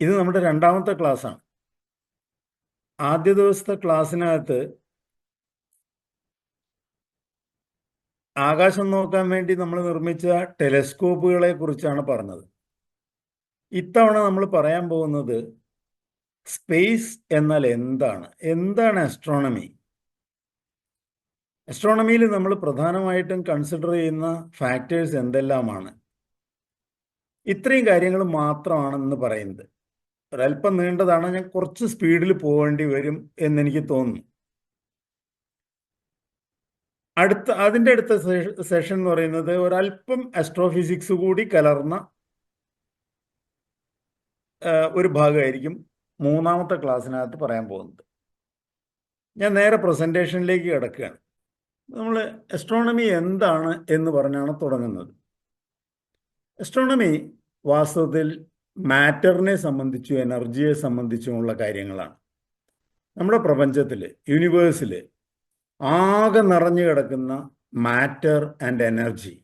ഇത് നമ്മുടെ രണ്ടാമത്തെ ക്ലാസ്സാണ്. ആദ്യ ദിവസത്തെ ക്ലാസ്സിനകത്ത് ആകാശം നോക്കാൻ വേണ്ടി നമ്മൾ നിർമ്മിച്ച ടെലസ്കോപ്പുകളെ കുറിച്ചാണ് പറഞ്ഞത്. ഇത്തവണ നമ്മൾ പറയാൻ പോകുന്നത് സ്പേസ് എന്നാൽ എന്താണ് ആസ്ട്രോണമി. ആസ്ട്രോണമിയിൽ നമ്മൾ പ്രധാനമായിട്ടും കൺസിഡർ ചെയ്യുന്ന ഫാക്ടേഴ്സ് എന്തെല്ലാമാണ്, ഇത്രയും കാര്യങ്ങൾ മാത്രമാണെന്ന് പറയുന്നത്. ഒരല്പം നീണ്ടതാണ്, ഞാൻ കുറച്ച് സ്പീഡിൽ പോകേണ്ടി വരും എന്നെനിക്ക് തോന്നുന്നു. അതിൻ്റെ അടുത്ത സെഷൻ എന്ന് പറയുന്നത് ഒരല്പം ആസ്ട്രോഫിസിക്സ് കൂടി കലർന്ന ഒരു ഭാഗമായിരിക്കും മൂന്നാമത്തെ ക്ലാസ്സിനകത്ത് പറയാൻ പോകുന്നത്. ഞാൻ നേരെ പ്രസൻറ്റേഷനിലേക്ക് കിടക്കുകയാണ്. നമ്മൾ ആസ്ട്രോണമി എന്താണ് എന്ന് പറഞ്ഞാണ് തുടങ്ങുന്നത്. ആസ്ട്രോണമി വാസ്തവത്തിൽ മാറ്ററിനെ സംബന്ധിച്ചും എനർജിയെ സംബന്ധിച്ചുമുള്ള കാര്യങ്ങളാണ്. നമ്മുടെ പ്രപഞ്ചത്തിൽ, യൂണിവേഴ്സിൽ ആകെ നിറഞ്ഞു കിടക്കുന്ന മാറ്റർ ആൻഡ് എനർജി,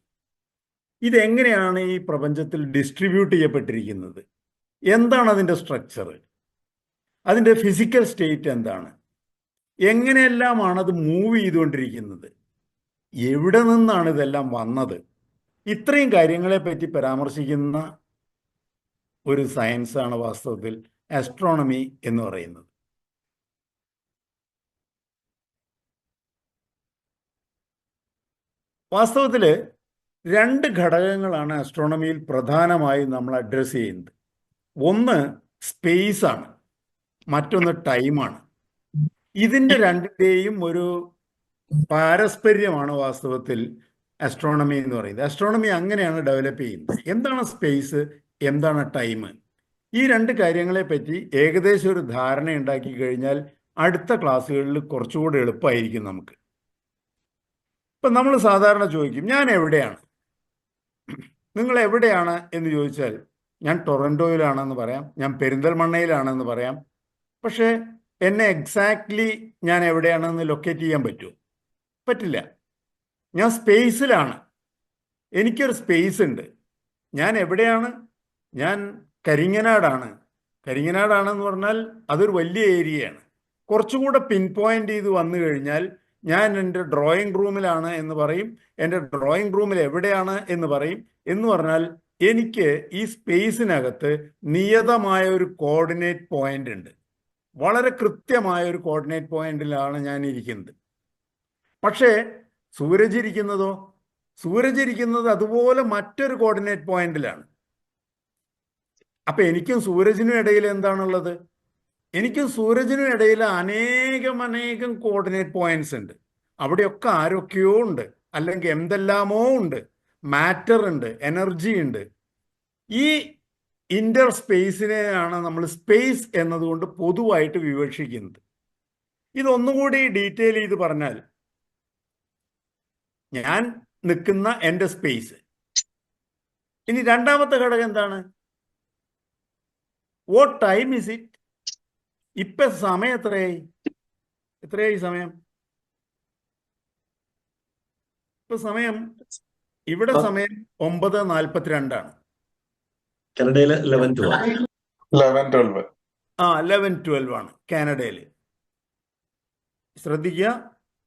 ഇതെങ്ങനെയാണ് ഈ പ്രപഞ്ചത്തിൽ ഡിസ്ട്രിബ്യൂട്ട് ചെയ്യപ്പെട്ടിരിക്കുന്നത്, എന്താണ് അതിൻ്റെ സ്ട്രക്ചർ, അതിൻ്റെ ഫിസിക്കൽ സ്റ്റേറ്റ് എന്താണ്, എങ്ങനെയെല്ലാമാണ് അത് മൂവ് ചെയ്തുകൊണ്ടിരിക്കുന്നത്, എവിടെ നിന്നാണ് ഇതെല്ലാം വന്നത്, ഇത്രയും കാര്യങ്ങളെപ്പറ്റി പരാമർശിക്കുന്ന ഒരു സയൻസാണ് വാസ്തവത്തിൽ ആസ്ട്രോണമി എന്ന് പറയുന്നത്. വാസ്തവത്തിൽ രണ്ട് ഘടകങ്ങളാണ് ആസ്ട്രോണമിയിൽ പ്രധാനമായും നമ്മൾ അഡ്രസ്സ് ചെയ്യുന്നത്. ഒന്ന് സ്പേസ് ആണ്, മറ്റൊന്ന് ടൈമാണ്. ഇതിൻ്റെ രണ്ടിൻ്റെയും ഒരു പാരസ്പര്യമാണ് വാസ്തവത്തിൽ ആസ്ട്രോണമി എന്ന് പറയുന്നത്. ആസ്ട്രോണമി അങ്ങനെയാണ് ഡെവലപ്പ് ചെയ്യുന്നത്. എന്താണ് സ്പേസ്, എന്താണ് ടൈം, ഈ രണ്ട് കാര്യങ്ങളെ പറ്റി ഏകദേശം ഒരു ധാരണ ഉണ്ടാക്കി കഴിഞ്ഞാൽ അടുത്ത ക്ലാസ്സുകളിൽ കുറച്ചുകൂടി എളുപ്പമായിരിക്കും നമുക്ക്. ഇപ്പം നമ്മൾ സാധാരണ ചോദിക്കും, ഞാൻ എവിടെയാണ്, നിങ്ങൾ എവിടെയാണ് എന്ന് ചോദിച്ചാൽ ഞാൻ ടൊറൻറ്റോയിലാണെന്ന് പറയാം, ഞാൻ പെരിന്തൽമണ്ണയിലാണെന്ന് പറയാം. പക്ഷേ എന്നെ എക്സാക്ട്ലി ഞാൻ എവിടെയാണെന്ന് ലൊക്കേറ്റ് ചെയ്യാൻ പറ്റുമോ? പറ്റില്ല. ഞാൻ സ്പേസിലാണ്, എനിക്കൊരു സ്പേസ് ഉണ്ട്. ഞാൻ എവിടെയാണ്? ഞാൻ കരിങ്ങനാടാണ്. കരിങ്ങനാടാണെന്ന് പറഞ്ഞാൽ അതൊരു വലിയ ഏരിയയാണ്. കുറച്ചും കൂടെ പിൻ പോയിന്റ് ചെയ്ത് വന്നു കഴിഞ്ഞാൽ ഞാൻ എൻ്റെ ഡ്രോയിങ് റൂമിലാണ് എന്ന് പറയും, എൻ്റെ ഡ്രോയിങ് റൂമിൽ എവിടെയാണ് എന്ന് പറയും. എന്ന് പറഞ്ഞാൽ എനിക്ക് ഈ സ്പേസിനകത്ത് നിയതമായ ഒരു കോർഡിനേറ്റ് പോയിന്റ് ഉണ്ട്. വളരെ കൃത്യമായ ഒരു കോർഡിനേറ്റ് പോയിന്റിലാണ് ഞാൻ ഇരിക്കുന്നത്. പക്ഷേ സൂരജ് ഇരിക്കുന്നതോ? സൂരജ് ഇരിക്കുന്നത് അതുപോലെ മറ്റൊരു കോർഡിനേറ്റ് പോയിന്റിലാണ്. അപ്പൊ എനിക്കും സൂരജിനും ഇടയിൽ എന്താണുള്ളത്? എനിക്കും സൂരജിനും ഇടയിൽ അനേകം കോർഡിനേറ്റ് പോയിന്റ്സ് ഉണ്ട്. അവിടെയൊക്കെ ആരൊക്കെയോ ഉണ്ട്, അല്ലെങ്കിൽ എന്തെല്ലാമോ ഉണ്ട്. മാറ്റർ ഉണ്ട്, എനർജി ഉണ്ട്. ഈ ഇന്റർ സ്പേസിനെയാണ് നമ്മൾ സ്പേസ് എന്നതുകൊണ്ട് പൊതുവായിട്ട് വിവക്ഷിക്കുന്നത്. ഇതൊന്നുകൂടി ഡീറ്റെയിൽ ചെയ്ത് പറഞ്ഞാൽ, ഞാൻ നിൽക്കുന്ന എൻ്റെ സ്പേസ്. ഇനി രണ്ടാമത്തെ ഘടകം എന്താണ്? What time is it? ഇപ്പൊ സമയം എത്രയായി സമയം? ഇപ്പൊ സമയം, ഇവിടെ സമയം 9:42 കാനഡയില് 11:12 ആണ് കാനഡയിൽ. ശ്രദ്ധിക്കുക,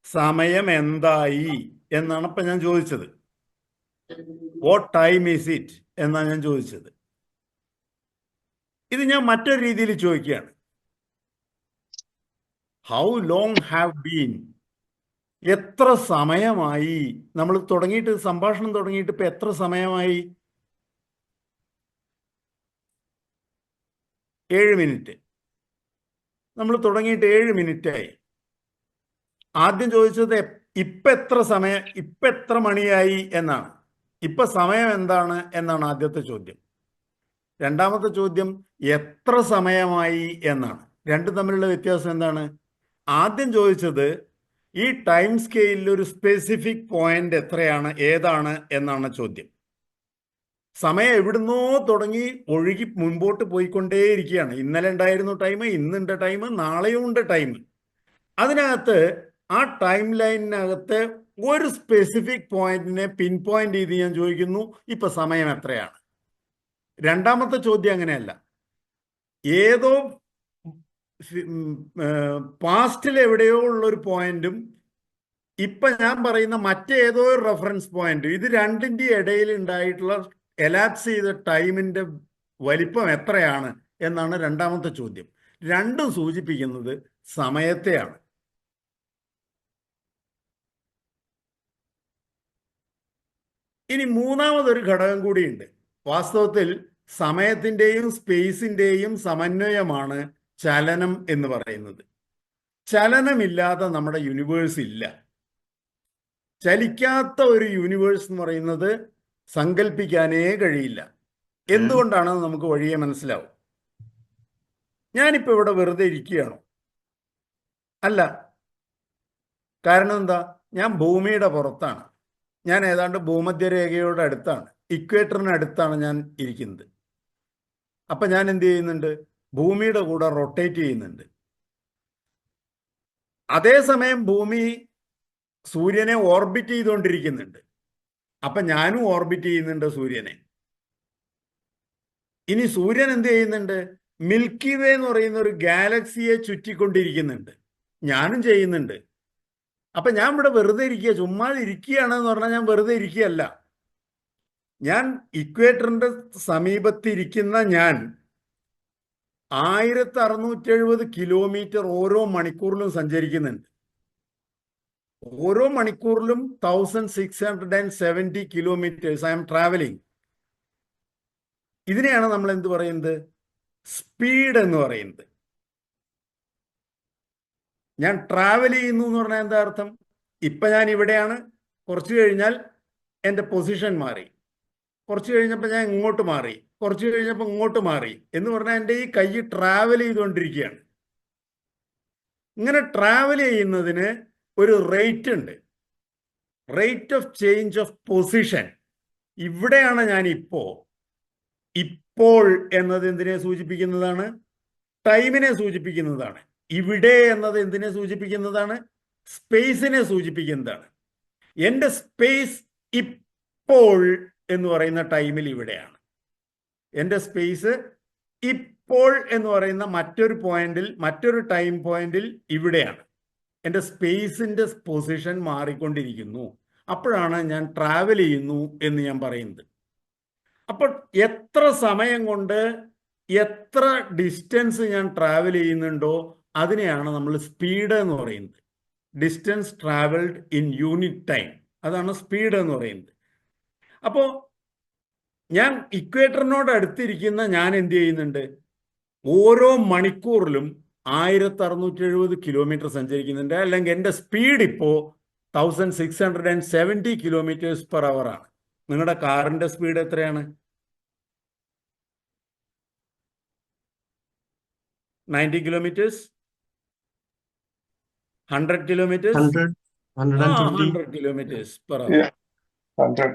സമയം എന്തായി എന്നാണ് ഇപ്പൊ ഞാൻ ചോദിച്ചത്. വാട്ട് ടൈം ഈസ് ഇറ്റ് എന്നാണ് ഞാൻ ചോദിച്ചത്. ഇത് ഞാൻ മറ്റൊരു രീതിയിൽ ചോദിക്കുകയാണ്. How long have been? എത്ര സമയമായി? നമ്മൾ തുടങ്ങിയിട്ട്, സംഭാഷണം തുടങ്ങിയിട്ട് ഇപ്പൊ എത്ര സമയമായി? 7 മിനിറ്റ്. നമ്മൾ തുടങ്ങിയിട്ട് 7 മിനിറ്റായി. ആദ്യം ചോദിച്ചത് ഇപ്പൊ എത്ര മണിയായി എന്നാണ്. ഇപ്പൊ സമയം എന്താണ് എന്നാണ് ആദ്യത്തെ ചോദ്യം. രണ്ടാമത്തെ ചോദ്യം എത്ര സമയമായി എന്നാണ്. രണ്ടും തമ്മിലുള്ള വ്യത്യാസം എന്താണ്? ആദ്യം ചോദിച്ചത് ഈ ടൈം സ്കെയിലിൽ ഒരു സ്പെസിഫിക് പോയിന്റ് എത്രയാണ്, ഏതാണ് എന്നാണ് ചോദ്യം. സമയം എവിടുന്നോ തുടങ്ങി ഒഴുകി മുൻപോട്ട് പോയിക്കൊണ്ടേയിരിക്കുകയാണ്. ഇന്നലെ ഉണ്ടായിരുന്നു ടൈം, ഇന്നുണ്ട് ടൈം, നാളെയും ഉണ്ട് ടൈം. അതിനകത്ത് ആ ടൈം ലൈനിനകത്ത് ഒരു സ്പെസിഫിക് പോയിന്റിനെ പിൻ പോയിന്റ് ചെയ്ത് ഞാൻ ചോദിക്കുന്നു, ഇപ്പൊ സമയം എത്രയാണ്. രണ്ടാമത്തെ ചോദ്യം അങ്ങനെയല്ല. ഏതോ പാസ്റ്റിൽ എവിടെയോ ഉള്ളൊരു പോയിന്റും ഇപ്പൊ ഞാൻ പറയുന്ന മറ്റേതോ ഒരു റെഫറൻസ് പോയിന്റ്, ഇത് രണ്ടിന്റെ ഇടയിൽ ഉണ്ടായിട്ടുള്ള എലാപ്സ് ചെയ്ത ടൈമിന്റെ വലിപ്പം എത്രയാണ് എന്നാണ് രണ്ടാമത്തെ ചോദ്യം. രണ്ടും സൂചിപ്പിക്കുന്നത് സമയത്തെയാണ്. ഇനി മൂന്നാമതൊരു ഘടകം കൂടിയുണ്ട്. വാസ്തവത്തിൽ സമയത്തിൻ്റെയും സ്പേസിൻ്റെയും സമന്വയമാണ് ചലനം എന്ന് പറയുന്നത്. ചലനമില്ലാതെ നമ്മുടെ യൂണിവേഴ്സ് ഇല്ല. ചലിക്കാത്ത ഒരു യൂണിവേഴ്സ് എന്ന് പറയുന്നത് സങ്കല്പിക്കാനേ കഴിയില്ല. എന്തുകൊണ്ടാണെന്ന് നമുക്ക് വഴിയെ മനസ്സിലാവും. ഞാനിപ്പോൾ ഇവിടെ വെറുതെ ഇരിക്കുകയാണോ? അല്ല. കാരണം എന്താ? ഞാൻ ഭൂമിയുടെ പുറത്താണ്. ഞാൻ ഏതാണ്ട് ഭൂമധ്യരേഖയോട് അടുത്താണ്, ഇക്വേറ്ററിന് അടുത്താണ് ഞാൻ ഇരിക്കുന്നത്. അപ്പം ഞാൻ എന്ത് ചെയ്യുന്നുണ്ട്? ഭൂമിയുടെ കൂടെ റൊട്ടേറ്റ് ചെയ്യുന്നുണ്ട്. അതേസമയം ഭൂമി സൂര്യനെ ഓർബിറ്റ് ചെയ്തുകൊണ്ടിരിക്കുന്നുണ്ട്. അപ്പം ഞാനും ഓർബിറ്റ് ചെയ്യുന്നുണ്ട് സൂര്യനെ. ഇനി സൂര്യൻ എന്ത് ചെയ്യുന്നുണ്ട്? മിൽക്കി വേ എന്ന് പറയുന്ന ഒരു ഗാലക്സിയെ ചുറ്റിക്കൊണ്ടിരിക്കുന്നുണ്ട്. ഞാനും ചെയ്യുന്നുണ്ട്. അപ്പം ഞാൻ ഇവിടെ വെറുതെ ഇരിക്കുക, ചുമ്മാ ഇരിക്കുകയാണെന്ന് പറഞ്ഞാൽ ഞാൻ വെറുതെ ഇരിക്കുകയല്ല. ഞാൻ ഇക്വേറ്ററിന്റെ സമീപത്തിരിക്കുന്ന ഞാൻ 1670 കിലോമീറ്റർ ഓരോ മണിക്കൂറിലും സഞ്ചരിക്കുന്നുണ്ട്. ഓരോ മണിക്കൂറിലും 1670 കിലോമീറ്റേഴ്സ് ഐ എം ട്രാവലിംഗ്. ഇതിനെയാണ് നമ്മൾ എന്ത് പറയുന്നത്? സ്പീഡ് എന്ന് പറയുന്നത്. ഞാൻ ട്രാവൽ ചെയ്യുന്നു എന്ന് പറഞ്ഞാൽ എന്താ അർത്ഥം? ഇപ്പം ഞാൻ ഇവിടെയാണ്, കുറച്ച് കഴിഞ്ഞാൽ എൻ്റെ പൊസിഷൻ മാറി, കുറച്ച് കഴിഞ്ഞപ്പോൾ ഞാൻ ഇങ്ങോട്ട് മാറി, കുറച്ച് കഴിഞ്ഞപ്പോൾ ഇങ്ങോട്ട് മാറി എന്ന് പറഞ്ഞാൽ എൻ്റെ ഈ കൈ ട്രാവൽ ചെയ്തുകൊണ്ടിരിക്കുകയാണ്. ഇങ്ങനെ ട്രാവൽ ചെയ്യുന്നതിന് ഒരു റേറ്റ് ഉണ്ട്, rate of change of position. ഇവിടെയാണ് ഞാൻ ഇപ്പോൾ. ഇപ്പോൾ എന്നത് എന്തിനെ സൂചിപ്പിക്കുന്നതാണ്? ടൈമിനെ സൂചിപ്പിക്കുന്നതാണ്. ഇവിടെ എന്നത് എന്തിനെ സൂചിപ്പിക്കുന്നതാണ്? സ്പേസിനെ സൂചിപ്പിക്കുന്നതാണ്. എൻ്റെ സ്പേസ് ഇപ്പോൾ എന്ന് പറയുന്ന ടൈമിൽ ഇവിടെയാണ്. എൻ്റെ സ്പേസ് ഇപ്പോൾ എന്ന് പറയുന്ന മറ്റൊരു പോയിന്റിൽ, മറ്റൊരു ടൈം പോയിന്റിൽ ഇവിടെയാണ്. എൻ്റെ സ്പേസിൻ്റെ പൊസിഷൻ മാറിക്കൊണ്ടിരിക്കുന്നു. അപ്പോഴാണ് ഞാൻ ട്രാവൽ ചെയ്യുന്നു എന്ന് ഞാൻ പറയുന്നത്. അപ്പോൾ എത്ര സമയം കൊണ്ട് എത്ര ഡിസ്റ്റൻസ് ഞാൻ ട്രാവൽ ചെയ്യുന്നുണ്ടോ അതിനെയാണ് നമ്മൾ സ്പീഡ് എന്ന് പറയുന്നത്. Distance travelled in unit time, അതാണ് സ്പീഡ് എന്ന് പറയുന്നത്. അപ്പോൾ ഞാൻ ഇക്വേറ്ററിനോട് അടുത്തിരിക്കുന്ന ഞാൻ എന്ത് ചെയ്യുന്നുണ്ട്? ഓരോ മണിക്കൂറിലും 1670 കിലോമീറ്റർ സഞ്ചരിക്കുന്നുണ്ട്. അല്ലെങ്കിൽ എൻ്റെ സ്പീഡ് ഇപ്പോൾ 1670 കിലോമീറ്റേഴ്സ് പെർ അവർ ആണ്. നിങ്ങളുടെ കാറിൻ്റെ സ്പീഡ് എത്രയാണ്? 90 kilometres, 100 kilometres, 100 kilometres per hour, 100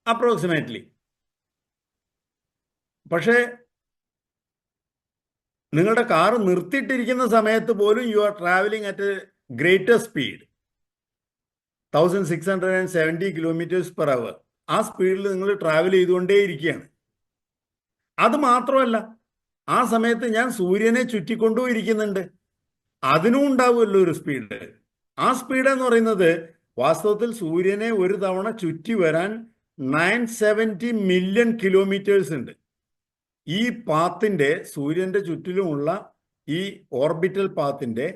approximately. പക്ഷേ നിങ്ങളുടെ കാർ നിർത്തിയിട്ടിരിക്കുന്ന സമയത്ത് പോലും you are travelling at A greater speed, 1670 kilometres per hour. ആ സ്പീഡിൽ നിങ്ങൾ ട്രാവൽ ചെയ്തുകൊണ്ടേയിരിക്കുകയാണ്. അത് മാത്രമല്ല, ആ സമയത്ത് ഞാൻ സൂര്യനെ ചുറ്റിക്കൊണ്ടുപോയിരിക്കുന്നുണ്ട്. അതിനും ഉണ്ടാവുമല്ലോ ഒരു സ്പീഡ്. ആ സ്പീഡ് എന്ന് പറയുന്നത് വാസ്തവത്തിൽ സൂര്യനെ ഒരു തവണ ചുറ്റി വരാൻ 970 മില്യൺ കിലോമീറ്റേഴ്സ് ഉണ്ട്. ഈ പാത്തിൻ്റെ, സൂര്യൻ്റെ ചുറ്റിലുമുള്ള ഈ ഓർബിറ്റൽ പാത്തിൻ്റെ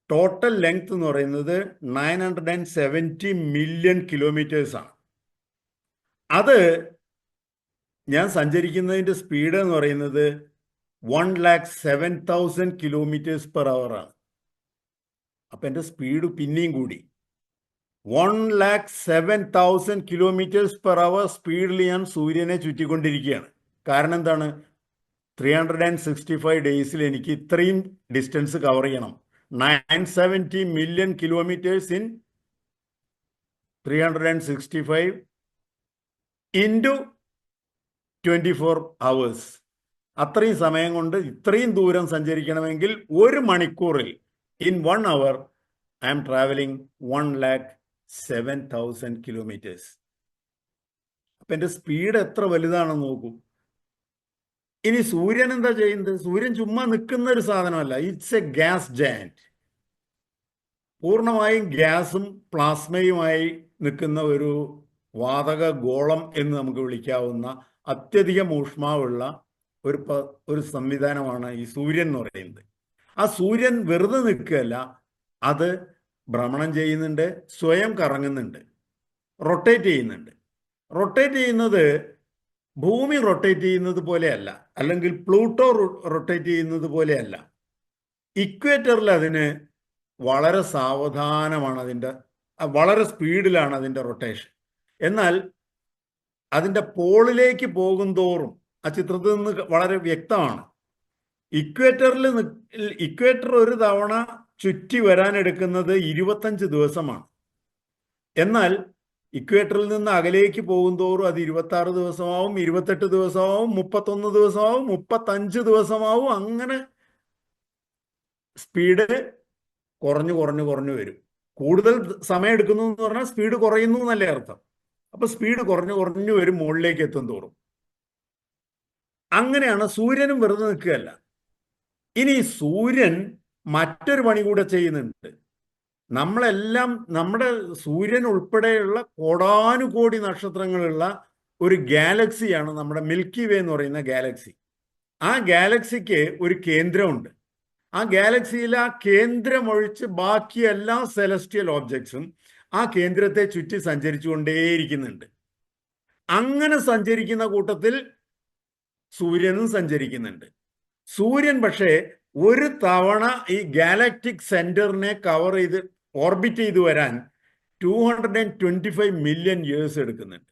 ടോട്ടൽ ലെങ്ത് എന്ന് പറയുന്നത് 970 മില്യൺ കിലോമീറ്റേഴ്സാണ്. അത് ഞാൻ സഞ്ചരിക്കുന്നതിൻ്റെ സ്പീഡ് എന്ന് പറയുന്നത് 1,07,000 കിലോമീറ്റേഴ്സ് പെർ അവർ ആണ്. അപ്പം എൻ്റെ സ്പീഡ് പിന്നെയും കൂടി. 1,07,000 കിലോമീറ്റേഴ്സ് പെർ അവർ സ്പീഡിൽ ഞാൻ സൂര്യനെ ചുറ്റിക്കൊണ്ടിരിക്കുകയാണ്. കാരണം എന്താണ്? 365 ഡേയ്സിൽ എനിക്ക് ഇത്രയും ഡിസ്റ്റൻസ് കവർ ചെയ്യണം. 970 million kilometres in 365 into 24 hours. അത്രയും സമയം കൊണ്ട് ഇത്രയും ദൂരം സഞ്ചരിക്കണമെങ്കിൽ ഒരു മണിക്കൂറിൽ, in 1 hour, I am travelling 1,07,000 kilometres. അപ്പം എൻ്റെ സ്പീഡ് എത്ര വലുതാണെന്ന് നോക്കൂ. ഇനി സൂര്യൻ എന്താ ചെയ്യുന്നത്? സൂര്യൻ ചുമ്മാ നിൽക്കുന്ന ഒരു സാധനമല്ല. It's A gas giant. പൂർണ്ണമായും ഗ്യാസും പ്ലാസ്മയുമായി നിൽക്കുന്ന ഒരു വാതക ഗോളം എന്ന് നമുക്ക് വിളിക്കാവുന്ന അത്യധികം ഊഷ്മാവുള്ള ഒരു സംവിധാനമാണ് ഈ സൂര്യൻ എന്ന് പറയുന്നത്. ആ സൂര്യൻ വെറുതെ നിൽക്കുകയല്ല, അത് ഭ്രമണം ചെയ്യുന്നുണ്ട്, സ്വയം കറങ്ങുന്നുണ്ട്, റൊട്ടേറ്റ് ചെയ്യുന്നുണ്ട്. റൊട്ടേറ്റ് ചെയ്യുന്നത് ഭൂമി റൊട്ടേറ്റ് ചെയ്യുന്നത് പോലെയല്ല, അല്ലെങ്കിൽ പ്ലൂട്ടോ റൊട്ടേറ്റ് ചെയ്യുന്നത് പോലെയല്ല. ഇക്വേറ്ററിൽ അതിന് വളരെ സാവധാനമാണ്, വളരെ സ്പീഡിലാണ് അതിൻ്റെ റൊട്ടേഷൻ. എന്നാൽ അതിൻ്റെ പോളിലേക്ക് പോകും തോറും ആ ചിത്രത്തിൽ നിന്ന് വളരെ വ്യക്തമാണ്. ഇക്വേറ്റർ ഒരു തവണ ചുറ്റി വരാനെടുക്കുന്നത് 25 ദിവസമാണ്. എന്നാൽ ഇക്വേറ്ററിൽ നിന്ന് അകലേക്ക് പോകും തോറും അത് 26 ദിവസമാവും, 28 ദിവസമാവും, 31 ദിവസമാവും, 35 ദിവസമാവും. അങ്ങനെ സ്പീഡ് കുറഞ്ഞു കുറഞ്ഞു കുറഞ്ഞു വരും. കൂടുതൽ സമയം എടുക്കുന്നു എന്ന് പറഞ്ഞാൽ സ്പീഡ് കുറയുന്നു എന്നല്ലേ അർത്ഥം. അപ്പൊ സ്പീഡ് കുറഞ്ഞു കുറഞ്ഞു വരും മുകളിലേക്ക് എത്തും തോറും. അങ്ങനെയാണ്. സൂര്യനും വെറുതെ നിൽക്കുകയല്ല. ഇനി സൂര്യൻ മറ്റൊരു പണി കൂടെ ചെയ്യുന്നുണ്ട്. നമ്മളെല്ലാം, നമ്മുടെ സൂര്യൻ ഉൾപ്പെടെയുള്ള കോടാനുകോടി നക്ഷത്രങ്ങളുള്ള ഒരു ഗാലക്സിയാണ് നമ്മുടെ മിൽക്കി വേ എന്ന് പറയുന്ന ഗാലക്സി. ആ ഗാലക്സിക്ക് ഒരു കേന്ദ്രമുണ്ട്. ആ ഗാലക്സിയിൽ ആ കേന്ദ്രമൊഴിച്ച് ബാക്കി എല്ലാ സെലസ്റ്റിയൽ ഓബ്ജക്ട്സും ആ കേന്ദ്രത്തെ ചുറ്റി സഞ്ചരിച്ചുകൊണ്ടേയിരിക്കുന്നുണ്ട്. അങ്ങനെ സഞ്ചരിക്കുന്ന കൂട്ടത്തിൽ സൂര്യനും സഞ്ചരിക്കുന്നുണ്ട്. സൂര്യൻ പക്ഷേ ഒരു തവണ ഈ ഗാലക്റ്റിക് സെന്ററിനെ കവർ ചെയ്ത് ഓർബിറ്റ് ചെയ്ത് വരാൻ 225 മില്യൺ ഇയേഴ്സ് എടുക്കുന്നുണ്ട്.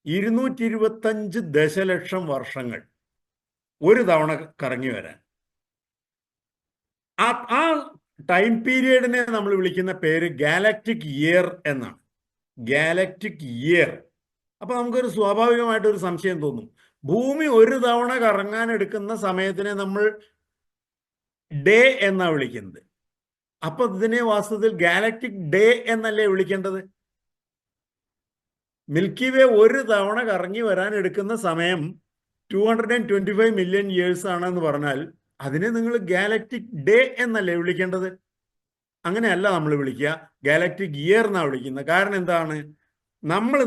225 ദശലക്ഷം വർഷങ്ങൾ ഒരു തവണ കറങ്ങി വരാൻ. ആ ടൈം പീരിയഡിനെ നമ്മൾ വിളിക്കുന്ന പേര് ഗാലക്റ്റിക് ഇയർ എന്നാണ്. Galactic year. അപ്പൊ നമുക്കൊരു സ്വാഭാവികമായിട്ടൊരു സംശയം തോന്നും. ഭൂമി ഒരു തവണ കറങ്ങാൻ എടുക്കുന്ന സമയത്തിനെ നമ്മൾ ഡേ എന്നാ വിളിക്കുന്നത്. അപ്പൊ ഇതിനെ വാസ്തവത്തിൽ ഗാലക്റ്റിക് ഡേ എന്നല്ലേ വിളിക്കേണ്ടത്? മിൽക്കി വേ ഒരു തവണ കറങ്ങി വരാൻ എടുക്കുന്ന സമയം 225 മില്യൺ ഇയേഴ്സ് ആണെന്ന് പറഞ്ഞാൽ അതിനെ നിങ്ങൾ ഗാലക്റ്റിക് ഡേ എന്നല്ലേ വിളിക്കേണ്ടത്? അങ്ങനെയല്ല നമ്മൾ വിളിക്കുക, ഗാലക്റ്റിക് ഇയർ എന്നാണ് വിളിക്കുന്നത്. കാരണം എന്താണ്?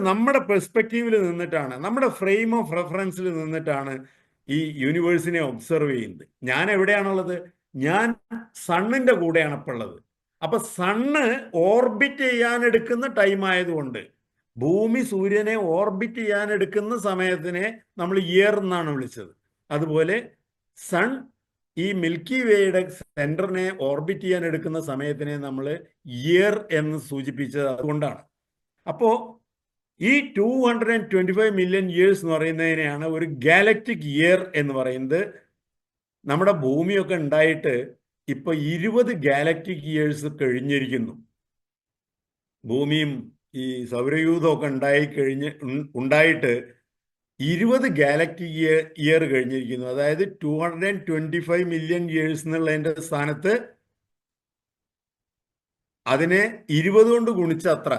നമ്മുടെ പെർസ്പെക്റ്റീവിൽ നിന്നിട്ടാണ്, നമ്മുടെ ഫ്രെയിം ഓഫ് റെഫറൻസിൽ നിന്നിട്ടാണ് ഈ യൂണിവേഴ്സിനെ ഒബ്സർവ് ചെയ്യുന്നത്. ഞാൻ എവിടെയാണുള്ളത്? ഞാൻ സണ്ണിന്റെ കൂടെയാണ് ഇപ്പോൾ ഉള്ളത്. അപ്പൊ സണ്ണ് ഓർബിറ്റ് ചെയ്യാനെടുക്കുന്ന ടൈം ആയതുകൊണ്ട് ഭൂമി സൂര്യനെ ഓർബിറ്റ് ചെയ്യാനെടുക്കുന്ന സമയത്തിനെ നമ്മൾ ഇയർ എന്നാണ് വിളിച്ചത്. അതുപോലെ സൺ ഈ മിൽക്കി വേയുടെ സെന്ററിനെ ഓർബിറ്റ് ചെയ്യാൻ എടുക്കുന്ന സമയത്തിനെ നമ്മൾ ഇയർ എന്ന് സൂചിപ്പിച്ചത് അതുകൊണ്ടാണ്. അപ്പോ ഈ 225 മില്യൺ ഇയേഴ്സ് എന്ന് പറയുന്നതിനെയാണ് ഒരു ഗാലക്റ്റിക് ഇയർ എന്ന് പറയുന്നത്. നമ്മുടെ ഭൂമിയൊക്കെ ഉണ്ടായിട്ട് ഇപ്പൊ 20 ഗാലക്റ്റിക് ഇയേഴ്സ് കഴിഞ്ഞിരിക്കുന്നു. ഭൂമിയും ഈ സൗരയൂഥമൊക്കെ ഉണ്ടായിട്ട് 20 ഗാലക്റ്റിക് ഇയർ കഴിഞ്ഞിരിക്കുന്നു. അതായത് 225 മില്യൺ ഇയേഴ്സ് എന്നുള്ളതിന്റെ സ്ഥാനത്ത് അതിനെ 20 കൊണ്ട് ഗുണിച്ച അത്ര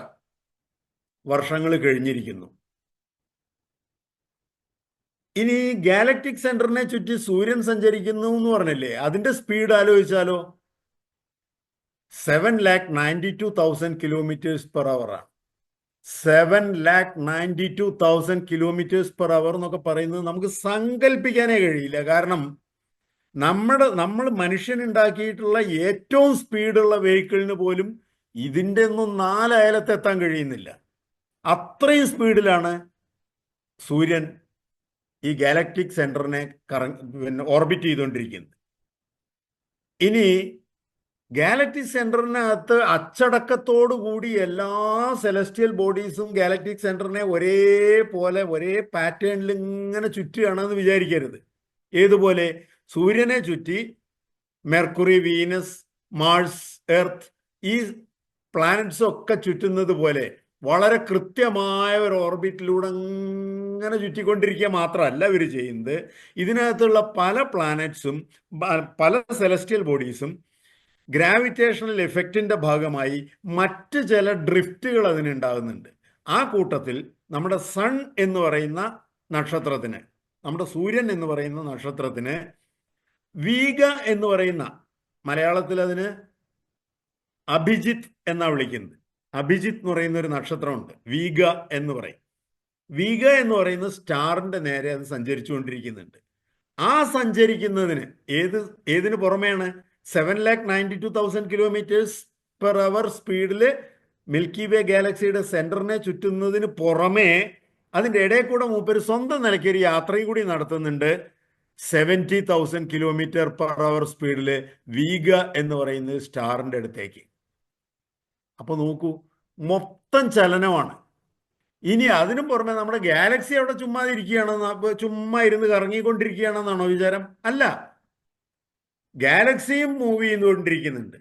വർഷങ്ങൾ കഴിഞ്ഞിരിക്കുന്നു. ഇനി ഗാലക്റ്റിക് സെന്ററിനെ ചുറ്റി സൂര്യൻ സഞ്ചരിക്കുന്നു എന്ന് പറഞ്ഞില്ലേ, അതിന്റെ സ്പീഡ് ആലോചിച്ചാലോ? 7,92,000 കിലോമീറ്റേഴ്സ് പെർ അവർ ആണ്. 7,92,000 കിലോമീറ്റേഴ്സ് പെർ അവർ എന്നൊക്കെ പറയുന്നത് നമുക്ക് സങ്കല്പിക്കാനേ കഴിയില്ല. കാരണം നമ്മൾ മനുഷ്യനുണ്ടാക്കിയിട്ടുള്ള ഏറ്റവും സ്പീഡുള്ള വെഹിക്കിളിന് പോലും ഇതിൻ്റെ ഒന്നും 4 അയലത്തെത്താൻ കഴിയുന്നില്ല. അത്രയും സ്പീഡിലാണ് സൂര്യൻ ഈ ഗാലക്റ്റിക് സെന്ററിനെ ഓർബിറ്റ് ചെയ്തുകൊണ്ടിരിക്കുന്നത്. ഇനി ഗാലക്റ്റിക് സെന്ററിനകത്ത് അച്ചടക്കത്തോടു കൂടി എല്ലാ സെലസ്റ്റിയൽ ബോഡീസും ഗാലക്റ്റിക് സെന്ററിനെ ഒരേപോലെ ഒരേ പാറ്റേണിൽ ഇങ്ങനെ ചുറ്റുകയാണെന്ന് വിചാരിക്കരുത്. ഏതുപോലെ? സൂര്യനെ ചുറ്റി മെർക്കുറി, വീനസ്, മാർസ്, എർത്ത് ഈ പ്ലാനറ്റ്സ് ഒക്കെ ചുറ്റുന്നത് പോലെ വളരെ കൃത്യമായ ഒരു ഓർബിറ്റിലൂടെ അങ്ങനെ ചുറ്റിക്കൊണ്ടിരിക്കുക മാത്രമല്ല ഇവർ ചെയ്യുന്നത്. ഇതിനകത്തുള്ള പല പ്ലാനറ്റ്സും പല സെലസ്റ്റിയൽ ബോഡീസും ഗ്രാവിറ്റേഷണൽ എഫക്റ്റിന്റെ ഭാഗമായി മറ്റ് ചില ഡ്രിഫ്റ്റുകൾ അതിനുണ്ടാകുന്നുണ്ട്. ആ കൂട്ടത്തിൽ നമ്മുടെ സൺ എന്ന് പറയുന്ന നക്ഷത്രത്തിന് നമ്മുടെ സൂര്യൻ എന്ന് പറയുന്ന നക്ഷത്രത്തിന് വീഗ എന്ന് പറയുന്ന, മലയാളത്തിൽ അതിന് അഭിജിത്ത് എന്നാ വിളിക്കുന്നത്. അഭിജിത്ത് എന്ന് പറയുന്ന ഒരു നക്ഷത്രമുണ്ട്, വീഗ എന്ന് പറയും. വീഗ എന്ന് പറയുന്ന സ്റ്റാറിന്റെ നേരെ അത് സഞ്ചരിച്ചുകൊണ്ടിരിക്കുന്നുണ്ട്. ആ സഞ്ചരിക്കുന്നതിന് ഏതിന് പുറമെയാണ് 7,92,000 കിലോമീറ്റേഴ്സ് പെർ അവർ സ്പീഡിൽ മിൽക്കി വേ ഗാലക്സിയുടെ സെന്ററിനെ ചുറ്റുന്നതിന് പുറമേ അതിൻ്റെ ഇടയിൽ കൂടെ മൂപ്പര് സ്വന്തം നിലയ്ക്ക് ഒരു യാത്രയും കൂടി നടത്തുന്നുണ്ട്. 70,000 കിലോമീറ്റർ പെർ അവർ സ്പീഡിൽ വീഗ എന്ന് പറയുന്ന സ്റ്റാറിൻ്റെ അടുത്തേക്ക്. അപ്പോൾ നോക്കൂ, മൊത്തം ചലനമാണ്. ഇനി അതിനും പുറമെ നമ്മുടെ ഗാലക്സി അവിടെ ചുമ്മാ ഇരുന്ന് കറങ്ങിക്കൊണ്ടിരിക്കുകയാണെന്നാണോ വിചാരം? അല്ല, ഗാലക്സിയും മൂവ് ചെയ്തുകൊണ്ടിരിക്കുന്നുണ്ട്.